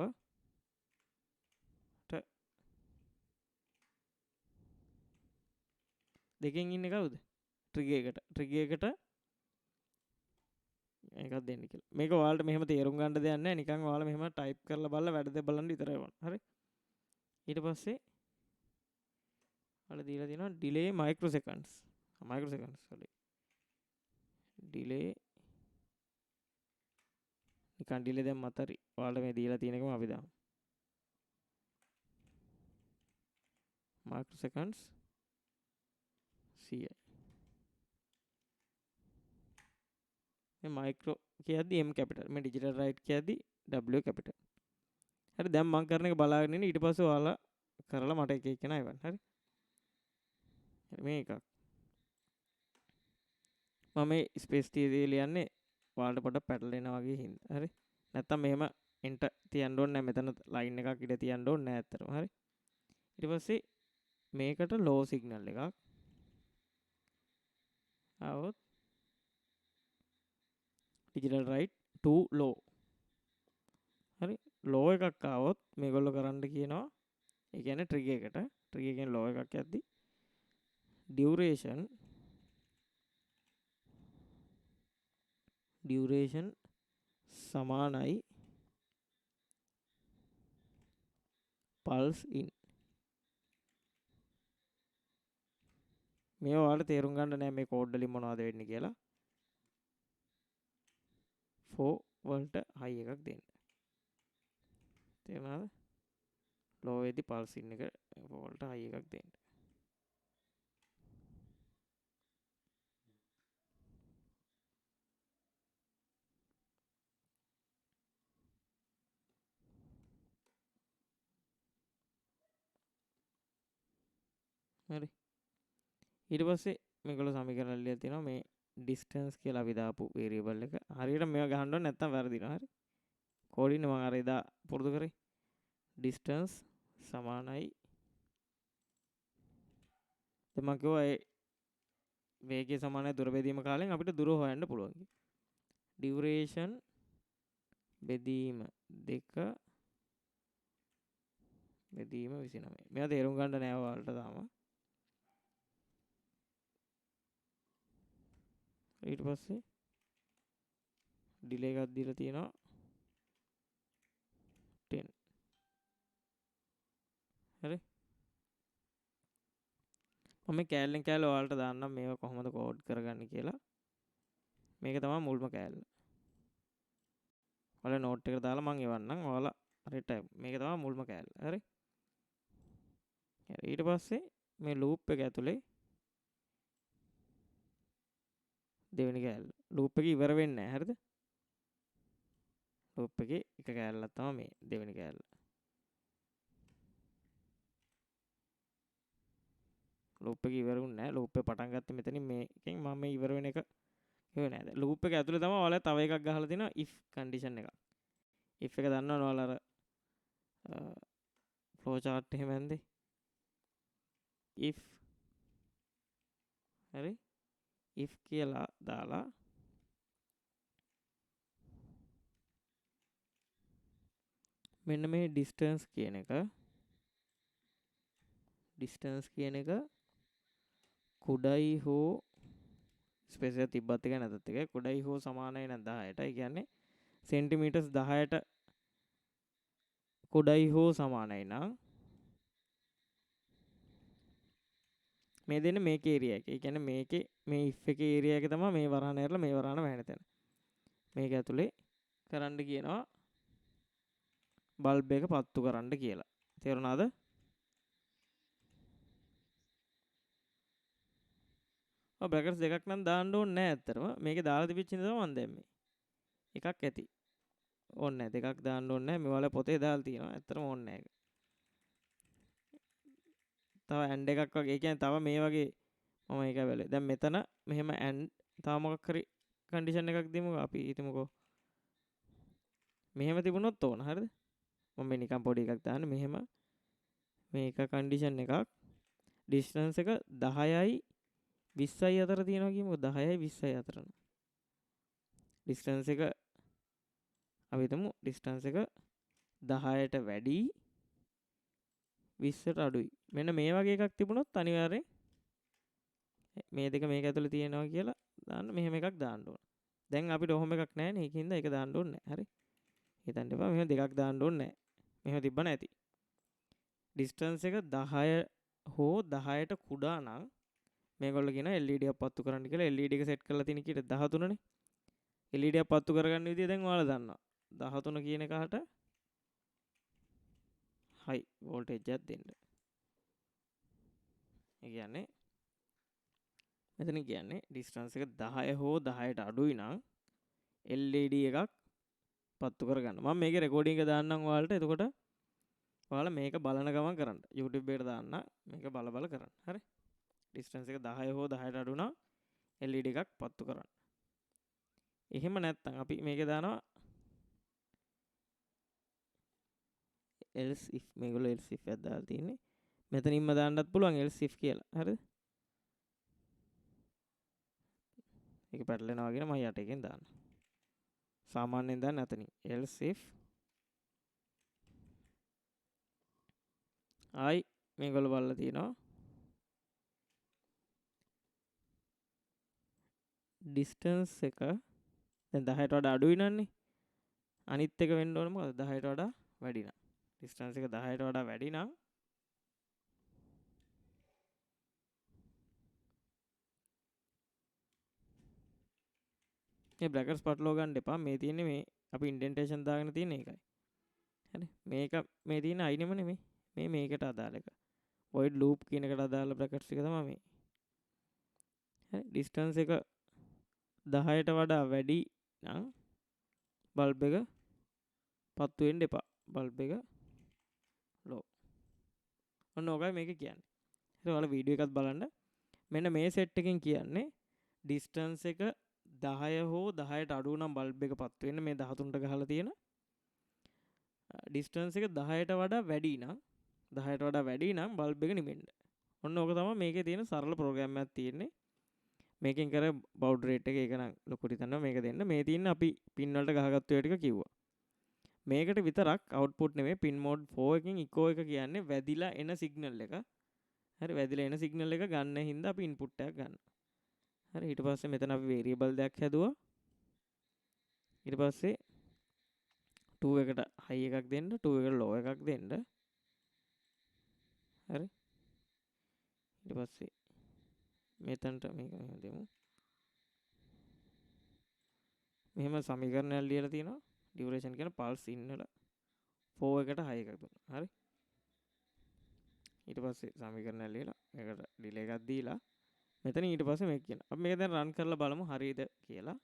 දෙකෙන් ඉන්නේ කවුද? trigger එකට. trigger එකට එකක් දෙන්න කියලා. මේක ඔයාලට මෙහෙම තේරුම් ගන්න දෙයක් නැහැ. නිකන් ඔයාලා මෙහෙම ටයිප් කරලා බලලා වැඩ දෙක බලන්න විතරයි වань. හරි. ඊට පස්සේ ඔයාලා දීලා තියෙනවා delay microseconds. microseconds sorry. delay නිකන් delay දැන් මතරි. ඔයාලට මේ දීලා තියෙන එකම අපි දාමු. microseconds 100යි. මේ micro කියද්දි M capital. මේ digital write කියද්දි W capital. හරි දැන් මම කරන එක බලාගෙන ඉන්න ඊට පස්සේ ඔයාලා කරලා මට එක එක නෑ වань. හරි. මේ එකක්. මම මේ ස්පේස් ටික ලියන්නේ ඔයාලට පොඩ්ඩක් පැටලෙනා වගේ හින්දා. හරි. නැත්තම් මෙහෙම enter තියන්න ඕනේ නැහැ. මෙතන line එකක් ඉඳ තියන්න ඕනේ නැහැ ඇත්තටම. හරි. ඊට පස්සේ මේකට low signal එකක් આવොත් digital write to low. හරි. low එකක් આવොත් මේගොල්ලෝ කරන්න කියනවා ඒ කියන්නේ trigger එකට tree එකෙන් law එකක් යද්දි duration සමානයි pulse in. මේ ඔයාලට තේරුම් ගන්න නෑ මේ කෝඩ් වලින් මොනවද වෙන්නේ කියලා. 4 වලට high එකක් දෙන්න. තේරුණාද? low එකේදී pulse in එක 4 වලට high එකක් දෙන්න. හරි. ඊට පස්සේ මේගොල්ලෝ සමීකරණ ලියලා තියෙනවා මේ distance කියලා අපි දාපු variable එක. හරියට මේවා ගහන්න ඕනේ නැත්නම් වැරදිනවා. හරි. කෝඩින් මම අර එදා පුරුදු කරේ. distance සමානයි දැන් මම කිව්වා ඒ වේගය සමානයි දුර බෙදීම කාලෙන් අපිට දුර හොයන්න පුළුවන් කියලා. duration බෙදීම 2 බෙදීම 29. මේවා තේරුම් ගන්න නෑ ඔයාලට තාම. ඊට පස්සේ ඩිලේ එකක් දීලා තියෙනවා 10. හරි. මම කෑල්ලෙන් කෑල්ල ඔයාලට දාන්නම් මේවා කොහොමද කෝඩ් කරගන්නේ කියලා. මේක තමයි මුල්ම කෑල්ල. ඔයාලා නෝට් එකට දාලා මම එවන්නම්. ඔයාලා හරියට මේක තමයි මුල්ම කෑල්ල. හරි. ඊට පස්සේ මේ ලූප් එක ඇතුලේ දෙවෙනි කෑල්ල. ලූප් එක ඉවර වෙන්නේ නැහැ. හරිද? ලූප් එකේ එක කෑල්ලක් තමයි මේ දෙවෙනි කෑල්ල. ලූප් එක ඉවරුන්නේ නැහැ. ලූප් එක පටන් ගත්තේ මෙතනින් මේකෙන් මම මේ ඉවර වෙන එක කිව්වේ නෑ. දැන් ලූප් එක ඇතුලේ තමයි ඔයාලා තව එකක් ගහලා තිනවා if condition එකක්. if එක දන්නවනේ ඔයාලා අර flow chart එහෙම ඇන්දේ. if හරි if කියලා දාලා මෙන්න මේ distance කියන එක කුඩයි හෝ ස්පේස් එක තිබ්බත් එක නැතත් එක කුඩයි හෝ සමානයි නම් 10ට. ඒ කියන්නේ සෙන්ටිමීටර්ස් 10ට කුඩයි හෝ සමානයි නම් මේ දෙන්නේ මේකේ ඒරියා එක. ඒ කියන්නේ මේකේ මේ if එකේ ඒරියා එක තමයි මේ වරහන ඇරලා මේ වරහන වැහෙන තැන. මේක ඇතුලේ කරන්න කියනවා බල්බ් එක පත්තු කරන්න කියලා. තේරුණාද? ඔය බ්‍රැකට්ස් දෙකක් නම් දාන්න ඕනේ නැහැ ඇත්තටම. මේකේ දාලා තිබිච්ච ඉඳන් මම දැම්මේ. එකක් ඇති. ඕනේ නැහැ. දෙකක් දාන්න ඕනේ නැහැ. මේ වල පොතේ දාලා තියෙනවා. ඇත්තටම ඕනේ නැහැ ඒක. තව ඇන්ඩ් එකක් වගේ. ඒ කියන්නේ තව මේ වගේ මම ඒක බැලුවේ. දැන් මෙතන මෙහෙම ඇන්ඩ් තව මොකක් හරි කන්ඩිෂන් එකක් දෙමුකෝ. අපි හිතමුකෝ මෙහෙම තිබුණොත් ඕන. හරිද? මම මේ නිකන් පොඩි එකක් දාන්න. මෙහෙම මේක කන්ඩිෂන් එකක්. ඩිස්ටන්ස් එක 10යි 20යි අතර තියෙනවා කියමුකෝ. 10යි 20යි අතර. ඩිස්ටන්ස් එක අපි හිතමු ඩිස්ටන්ස් එක 10ට වැඩි 20ට අඩුයි. මෙන්න මේ වගේ එකක් තිබුණොත් අනිවාර්යෙන් මේ දෙක මේක ඇතුලේ තියෙනවා කියලා දාන්න මෙහෙම එකක් දාන්න ඕන. දැන් අපිට ඔහොම එකක් නැහැ නේ. ඒකින්ද ඒක දාන්න ඕනේ නැහැ. හරි. හිතන්න එපා මෙහෙම දෙකක් දාන්න ඕනේ නැහැ. මෙහෙම තිබ්බ නැති. ඩිස්ටන්ස් එක 10 හෝ 10ට කුඩා නම් මේගොල්ලෝ කියනවා LED එකක් පත්තු කරන්න කියලා. LED එක සෙට් කරලා තියෙන කීයට 13 නේ. LED එකක් පත්තු කරගන්න විදිය දැන් ඔයාලා දන්නවා. 13 කියන එකට high voltage එකක් දෙන්න. ඒ කියන්නේ මෙතන කියන්නේ distance එක 10 හෝ 10ට අඩුයි නම් LED එකක් පත්තු කරගන්න. මම මේකේ රෙකෝඩින් එක දාන්නම් ඔයාලට. එතකොට ඔයාලා මේක බලන ගමන් කරන්න. YouTube එකට දාන්න මේක බල කරන්න. හරි. distance එක 10 හෝ 10ට අඩු නම් LED එකක් පත්තු කරන්න. එහෙම නැත්නම් අපි මේක දානවා else if මේගොල්ලෝ else if එකක් දාලා තින්නේ. මෙතනින්ම දාන්නත් පුළුවන් else if කියලා. හරිද? ඒක පැටලෙනවා කියන මම යට එකෙන් දාන්න. සාමාන්‍යයෙන් දාන්න නැතනින් else if I මේගොල්ලෝ බලලා තියෙනවා ඩිස්ටන්ස් එක දැන් 10ට වඩා අඩුයි නන්නේ අනිත් එක වෙන්න ඕනේ මොකද 10ට වඩා වැඩි නම් ඩිස්ටන්ස් එක 10ට වඩා වැඩි නම් මේ බ්‍රැකට්ස් පටලවා ගන්න එපා මේ තියෙන්නේ මේ අපි ඉන්ඩෙන්ටේෂන් දාගෙන තියෙන එකයි හරි මේක මේ තියෙන අයිනෙම නෙමෙයි මේ මේකට අදාළ එක void loop කියන එකට අදාළ බ්‍රැකට්ස් එක තමයි මේ හරි ඩිස්ටන්ස් එක 10ට වඩා වැඩි නම් බල්බ් එක පත්තු වෙන්න එපා බල්බ් එක ලෝ ඔන්න ඕකයි මේක කියන්නේ හරි ඔයාලා වීඩියෝ එකත් බලන්න මෙන්න මේ සෙට් එකෙන් කියන්නේ ඩිස්ටන්ස් එක 10 හෝ 10ට අඩු නම් බල්බ් එක පත්තු වෙන්න මේ 13ට ගහලා තියෙන ඩිස්ටන්ස් එක 10ට වඩා වැඩි නම් 10ට වඩා වැඩි නම් බල්බ් එක නිවෙන්න ඔන්න ඕක තමයි මේකේ තියෙන සරල ප්‍රෝග්‍රෑම් එකක් තියෙන්නේ මේකෙන් කර බවුඩ් රේට් එක ඒක නම් ලොකුට හිතන්න මේක දෙන්න මේ තියෙන අපි පින් වලට ගහගත්තු ඒ ටික කිව්වා මේකට විතරක් අවුට්පුට් නෙමෙයි පින් මෝඩ් 4 එකෙන් ඉකෝ එක කියන්නේ වැදිලා එන සිග්නල් එක හරි වැදිලා එන සිග්නල් එක ගන්න හින්දා අපි ඉන්පුට් එකක් ගන්න හරි ඊට පස්සේ මෙතන අපි වේරියබල් දෙයක් හැදුවා ඊට පස්සේ 2 එකට හයි එකක් දෙන්න 2 එකට ලෝ එකක් දෙන්න හරි ඊට පස්සේ මෙතනට මේක මෙහෙම දෙමු මෙහෙම සමීකරණයක් ලියලා තියෙනවා ඩියුරේෂන් කියන පල්ස් ඉන් වල 4 එකට හයි එකක් දුන්නා හරි ඊට පස්සේ සමීකරණයක් ලියලා මේකට ඩිලේ එකක් දීලා මෙතන ඊට පස්සේ මේක කියන අපි මේක දැන් රන් කරලා බලමු හරියද කියලා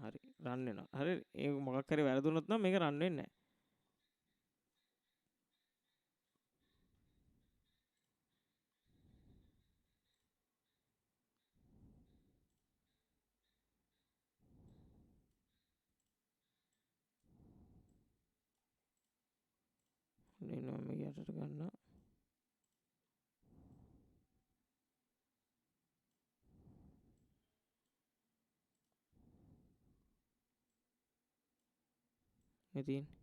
හරි රන් වෙනවා හරි ඒ මොකක් හරි වැරදුනොත් නම් මේක රන් වෙන්නේ නැහැ නේ මම යටට ගන්නවා මේ තියෙන්නේ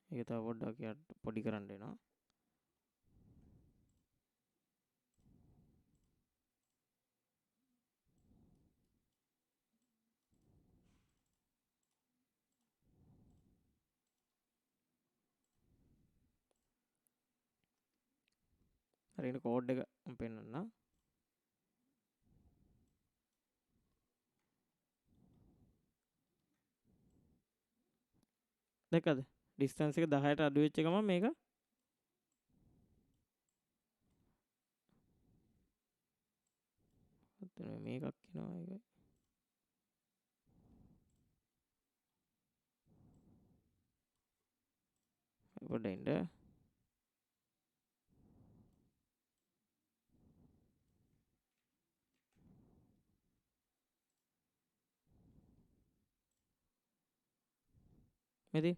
ඒක තව පොඩ්ඩක් යට පොඩි කරන්න වෙනවා හරි එන කෝඩ් එක මම පෙන්නන්නම් දැක්කද ඩිස්ටන්ස් එක 10ට අඩු වෙච්ච ගමන් මේක මේකක් එනවා ඒක පොඩ්ඩක් ඉන්න මෙතන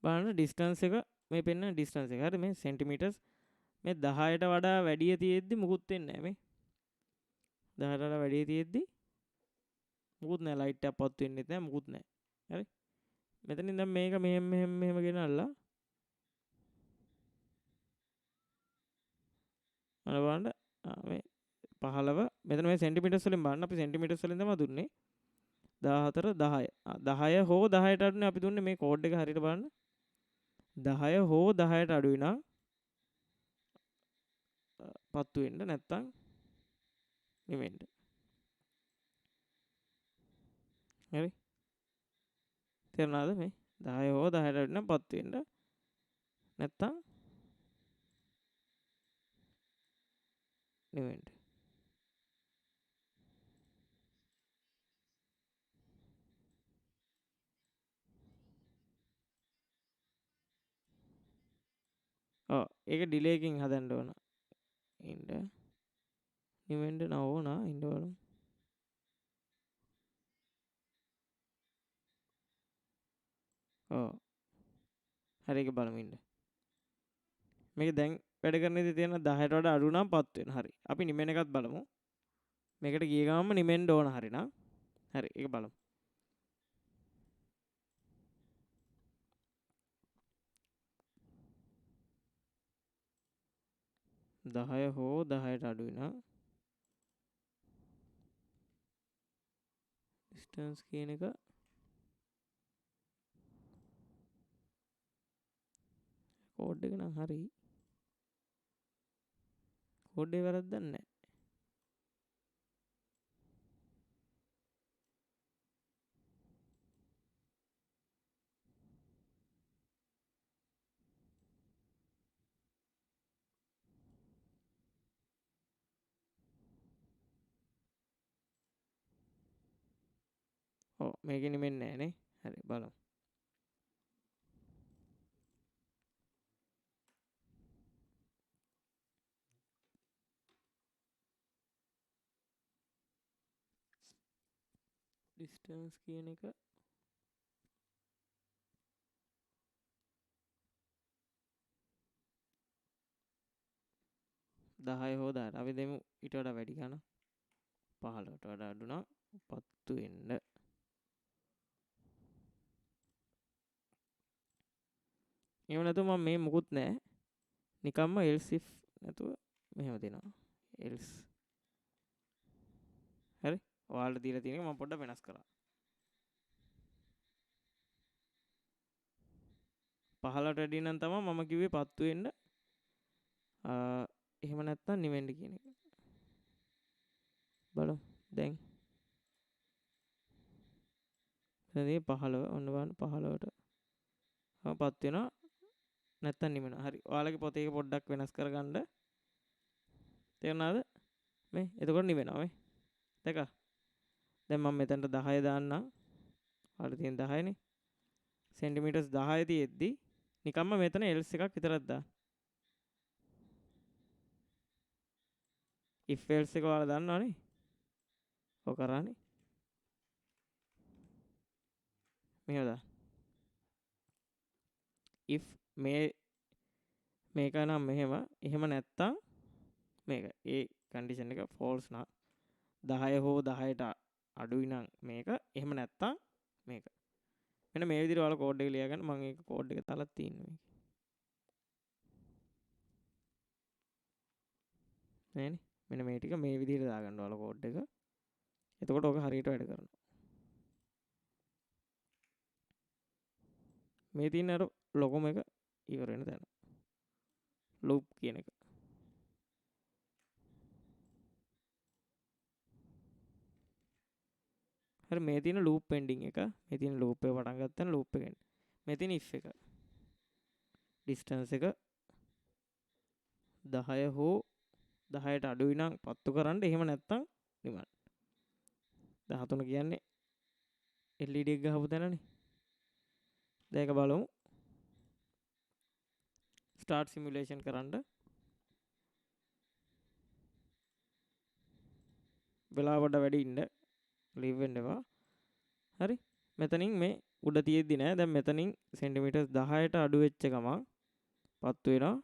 බලන්න ඩිස්ටන්ස් එක මේ පෙන්න ඩිස්ටන්ස් එක හරි මේ සෙන්ටිමීටර්ස් මේ 10ට වඩා වැඩි තියෙද්දි මුකුත් වෙන්නේ නැහැ මේ 10ට වඩා වැඩි තියෙද්දි මුකුත් නැහැ ලයිට් එකක් පත් වෙන්නෙත් නැහැ මුකුත් නැහැ හරි මෙතනින් දැන් මේක මෙහෙම ගෙනල්ලා අර බලන්න මේ 15 මෙතන මේ සෙන්ටිමීටර්ස් වලින් බලන්න අපි සෙන්ටිමීටර්ස් වලින් තමයි දුන්නේ 14 10 10 හෝ 10ට අඩුනේ අපි දුන්නේ මේ කෝඩ් එක හරියට බලන්න 10 හෝ 10ට අඩුයි නම් පත්තු වෙන්න නැත්තම් නිවෙන්න හරි තේරුණාද මේ 10 හෝ 10ට අඩු නම් පත්තු වෙන්න නැත්තම් නිවෙන්න ඔව් ඒක ඩිලේ එකකින් හදන්න ඕන ඉන්න නිවෙන්න ඕන ඉන්න බලමු ඔව් හරි ඒක බලමු ඉන්න මේක දැන් වැඩ කරන ඉතින් තියෙන 10ට වඩා අඩු නම් පත් වෙන හරි අපි නිවෙන එකත් බලමු මේකට ගිය ගමන්ම නිවෙන්න ඕන හරි නම් හරි ඒක බලමු 10 හෝ 10ට අඩුයි නම් distance කියන එක කෝඩ් එක නම් හරි. කෝඩ් එක වැරද්දක් නැහැ. ඔව් මේක නිමෙන්නේ නැහැ නේ. හරි බලමු. distance කියන එක 10 හෝ 10ට අපි දෙමු ඊට වඩා වැඩි ගන්න. 15ට වඩා අඩු නම් පත්තු වෙන්න. එහෙම නැතුව මම මේ මුකුත් නැහැ. නිකම්ම else if නැතුව මෙහෙම දෙනවා. else. හරි. ඔයාලට දීලා තියෙන එක මම පොඩ්ඩක් වෙනස් කරා. 15ට වැඩි නම් තමයි මම කිව්වේ පත්තු වෙන්න. එහෙම නැත්නම් නිවෙන්න කියන එක. බලමු. දැන් එතනදී 15 ඔන්න බලන්න 15ට පත් වෙනවා නැත්නම් නිවෙනවා. හරි. ඔයාලගේ පොතේ එක පොඩ්ඩක් වෙනස් කරගන්න. තේරුණාද? මේ එතකොට නිවෙනවා මේ. දැක්කා? දැන් මම මෙතනට 10 දාන්නම්. ඔයාලට තියෙන 10 නේ. සෙන්ටිමීටර්ස් 10 තියෙද්දි නිකම්ම මෙතන else එකක් විතරක් දාන්න. if else එක ඔයාලා දන්නවනේ. ඔය කරානේ. මෙහෙම දාන්න. if මේක නම් මෙහෙම එහෙම නැත්තම් මේක ඒ කන්ඩිෂන් එක false නම් 10 හෝ 10ට අඩුයි නම් මේක එහෙම නැත්තම් මේක. මෙන්න මේ විදිහට ඔයාලා කෝඩ් එක ලියා ගන්න. මම ඒක කෝඩ් එක තාලක් තියෙනවා මේක. නෑනේ. මෙන්න මේ ටික මේ විදිහට දාගන්න ඔයාලා කෝඩ් එක. එතකොට ඔක හරියට වැඩ කරනවා. මේ තියෙන අර ලොගොම එක ඉවර වෙන තැන. loop කියන එක. හරි මේ තියෙන loop pending එක. මේ තියෙන loop එක පටන් ගත්තාම loop එක එන්නේ. මේ තියෙන if එක. distance එක 10 හෝ 10ට අඩුයි නම් පත්තු කරන්න. එහෙම නැත්තම් නිවන්න. 13 කියන්නේ LED එක ගහපු තැනනේ. දැන් ඒක බලමු. start simulation කරන්න. වෙලාව පොඩ්ඩක් වැඩි ඉන්න. leave වෙන්න එපා. හරි. මෙතනින් මේ උඩ තියෙද්දි නෑ. දැන් මෙතනින් සෙන්ටිමීටර් 10ට අඩු වෙච්ච ගමන් පත්තු වෙනවා.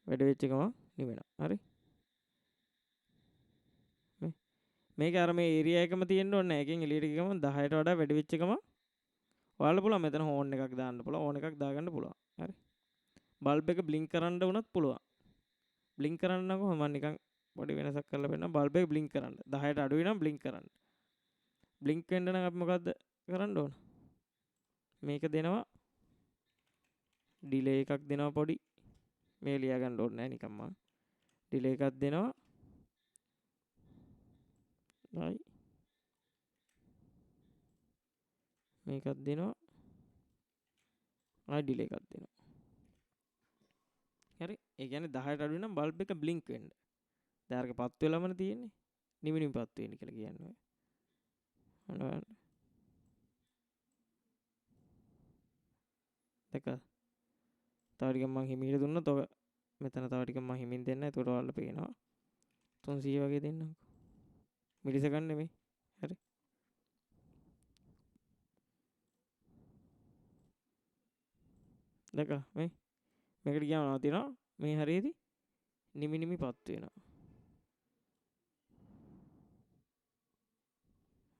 වැඩි වෙච්ච ගමන් නිවෙනවා. හරි. මේක අර මේ ඒරියා එකම තියෙන්න ඕනේ නැහැ. එකෙන් එළියට ගිය ගමන් 10ට වඩා වැඩි වෙච්ච ගමන් ඔයාලට පුළුවන් මෙතන හෝන් එකක් දාන්න පුළුවන්. ඕන එකක් දාගන්න පුළුවන්. හරි. බල්බ් එක බ්ලින්ක් කරන්න වුණත් පුළුවන්. බ්ලින්ක් කරන්න නම් කොහොමද මම නිකන් පොඩි වෙනසක් කරලා පෙන්නනවා. බල්බ් එක බ්ලින්ක් කරන්න. 10ට අඩුයි නම් බ්ලින්ක් කරන්න. බ්ලින්ක් වෙන්න නම් අපි මොකද්ද කරන්න ඕන? මේක දෙනවා. ඩිලේ එකක් දෙනවා පොඩි. මේ ලියා ගන්න ඕනේ නැහැ නිකන් මම. ඩිලේ එකක් දෙනවා. right. මේකක් දෙනවා. ආයි ඩිලේ එකක් දෙනවා. හරි. ඒ කියන්නේ 10ට අඩු නම් බල්බ් එක බ්ලින්ක් වෙන්න. දැන් අරක පත් වෙලාමනේ තියෙන්නේ. නිමිනින් පත් වෙන්න කියලා කියන්නේ. අන්න දැක. තව ටිකක් මම හිමීට දුන්නොත් ඔක මෙතන තව ටිකක් මම හිමින් දෙන්න. ඒකට ඔයාලට පේනවා. 300 වගේ දෙන්නම්කෝ. මිලිසෙකන්ඩ් නෙමෙයි. හරි. දැක මේ මේකට ගියාම නවතිනවා. මේ හරියේදී නිමි පත් වෙනවා.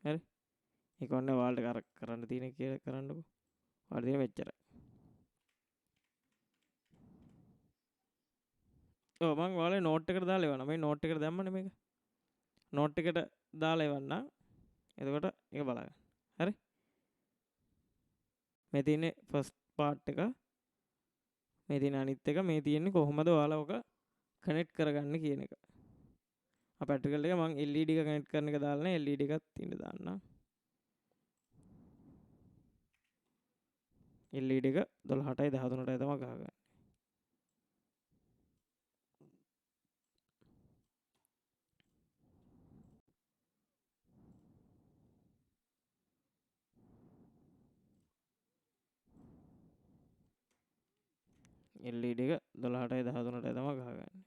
හරි. ඒක ඔන්න ඔයාලට කරන්න තියෙන කියලා කරන්නකෝ. ඔයාලට තියෙන මෙච්චරයි. ඔව් මම ඔයාලේ නෝට් එකට දාලා එවන්නම්. මේ නෝට් එකට දැම්මනේ මේක. නෝට් එකට දාලා එවන්නම්. එතකොට ඒක බලන්න. හරි? මේ තියෙන්නේ ෆස්ට් පාර්ට් එක. මේ තියෙන අනිත් එක. මේ තියෙන්නේ කොහොමද ඔයාලා ඔක කනෙක්ට් කරගන්නේ කියන එක. පැට්‍රිකල් එක මම LED එක කනෙක්ට් කරන එක දාලා නේ LED එකත් ඉන්න දාන්නම්. LED එක 12ටයි 13ටයි තමයි ගහගන්නේ. LED එක 12ටයි 13ටයි තමයි ගහගන්නේ.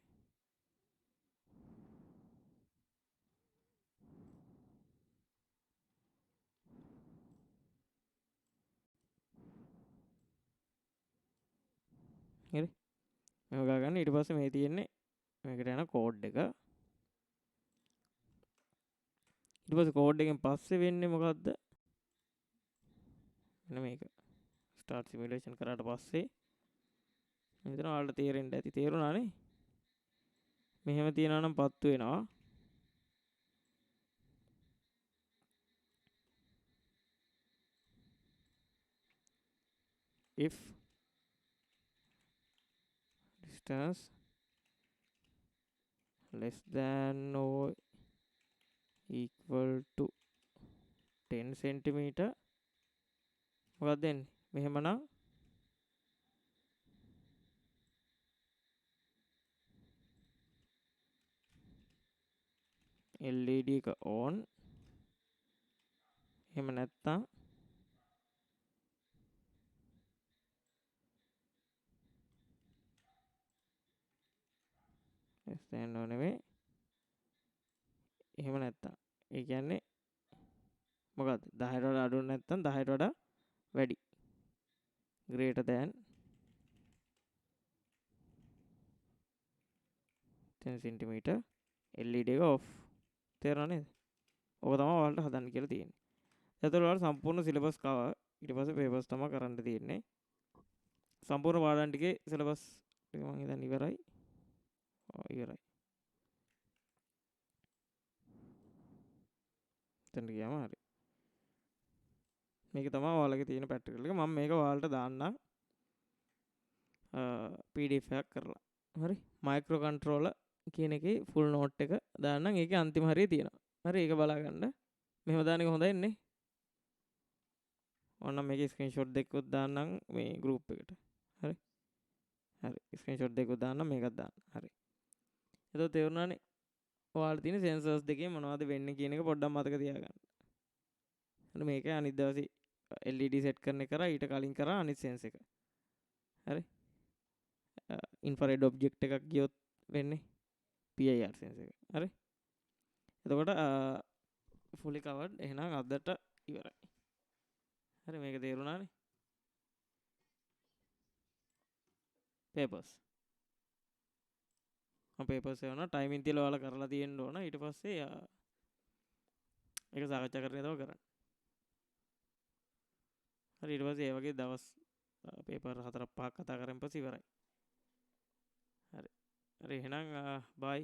හරි? මේක ගහගන්න. ඊට පස්සේ මේ තියෙන්නේ මේකට යන කෝඩ් එක. ඊට පස්සේ කෝඩ් එකෙන් පස්සේ වෙන්නේ මොකද්ද? මෙන්න මේක. ස්ටාර්ට් සිමුලේෂන් කරාට පස්සේ මෙතන ඔයාලට තේරෙන්න ඇති. තේරුණානේ? මෙහෙම තියනවා නම් පත්තු වෙනවා. if distance less than or equal to 10 centimeter මොකක්ද දෙන්නේ? මෙහෙමනම් LED එක on. එහෙම නැත්තම් ස්ටෑන්ඩ් ඕ නෙමෙයි. එහෙම නැත්තම් ඒ කියන්නේ මොකද්ද? 10ට වඩා අඩු නැත්තම් 10ට වඩා වැඩි. greater than 10 centimeter LED එක off. තේරුණා නේද? ඕක තමයි ඔයාලට හදන්න කියලා තියෙන්නේ. එතකොට ඔයාලා සම්පූර්ණ සිලබස් කව ඊට පස්සේ පේපර්ස් තමයි කරන්න තියෙන්නේ. සම්පූර්ණ පාඩම් ටිකේ සිලබස් ටික මම හිතන්නේ ඉවරයි. ඉවරයි. එතනට ගියාම හරි. මේක තමයි ඔයාලගේ තියෙන ප්‍රැක්ටිකල් එක. මම මේක ඔයාලට දාන්නම් PDF එකක් කරලා. හරි? මයික්‍රෝ කන්ට්‍රෝලර් කියන එකේ ෆුල් නෝට් එක දාන්නම්. ඒකේ අන්තිම හරිය තියෙනවා. හරි? ඒක බලා ගන්න. මෙහෙම දාන එක හොඳයි නේ? ඕනනම් මේකේ ස්ක්‍රීන්ෂොට් දෙකකුත් දාන්නම් මේ ගෲප් එකට. හරි? හරි. ස්ක්‍රීන්ෂොට් දෙකකුත් දාන්නම් මේකත් දාන්න. හරි. එතකොට තේරුණානේ? ඔයාලට තියෙන සෙන්සර්ස් දෙකේ මොනවද වෙන්නේ කියන එක පොඩ්ඩක් මතක තියාගන්න. හරි මේක අනිත් දවසේ LED සෙට් කරන එක කරා ඊට කලින් කරා අනිත් සෙන්ස් එක. හරි? ඉන්ෆ්‍රාරෙඩ් ඔබ්ජෙක්ට් එකක් ගියොත් වෙන්නේ PIR සෙන්ස් එක. හරි? එතකොට fully covered එහෙනම් අදට ඉවරයි. හරි මේක තේරුණානේ? papers. papers එවනවා ටයිමින් තියලා ඔයාලා කරලා තියෙන්න ඕන. ඊට පස්සේ ඒක සාකච්ඡා කරගෙන තමයි කරන්නේ. හරි ඊට පස්සේ ඒ වගේ දවස් පේපර් 4-5ක් කතා කරන් පස්සේ ඉවරයි. හරි. හරි එහෙනම් බයි.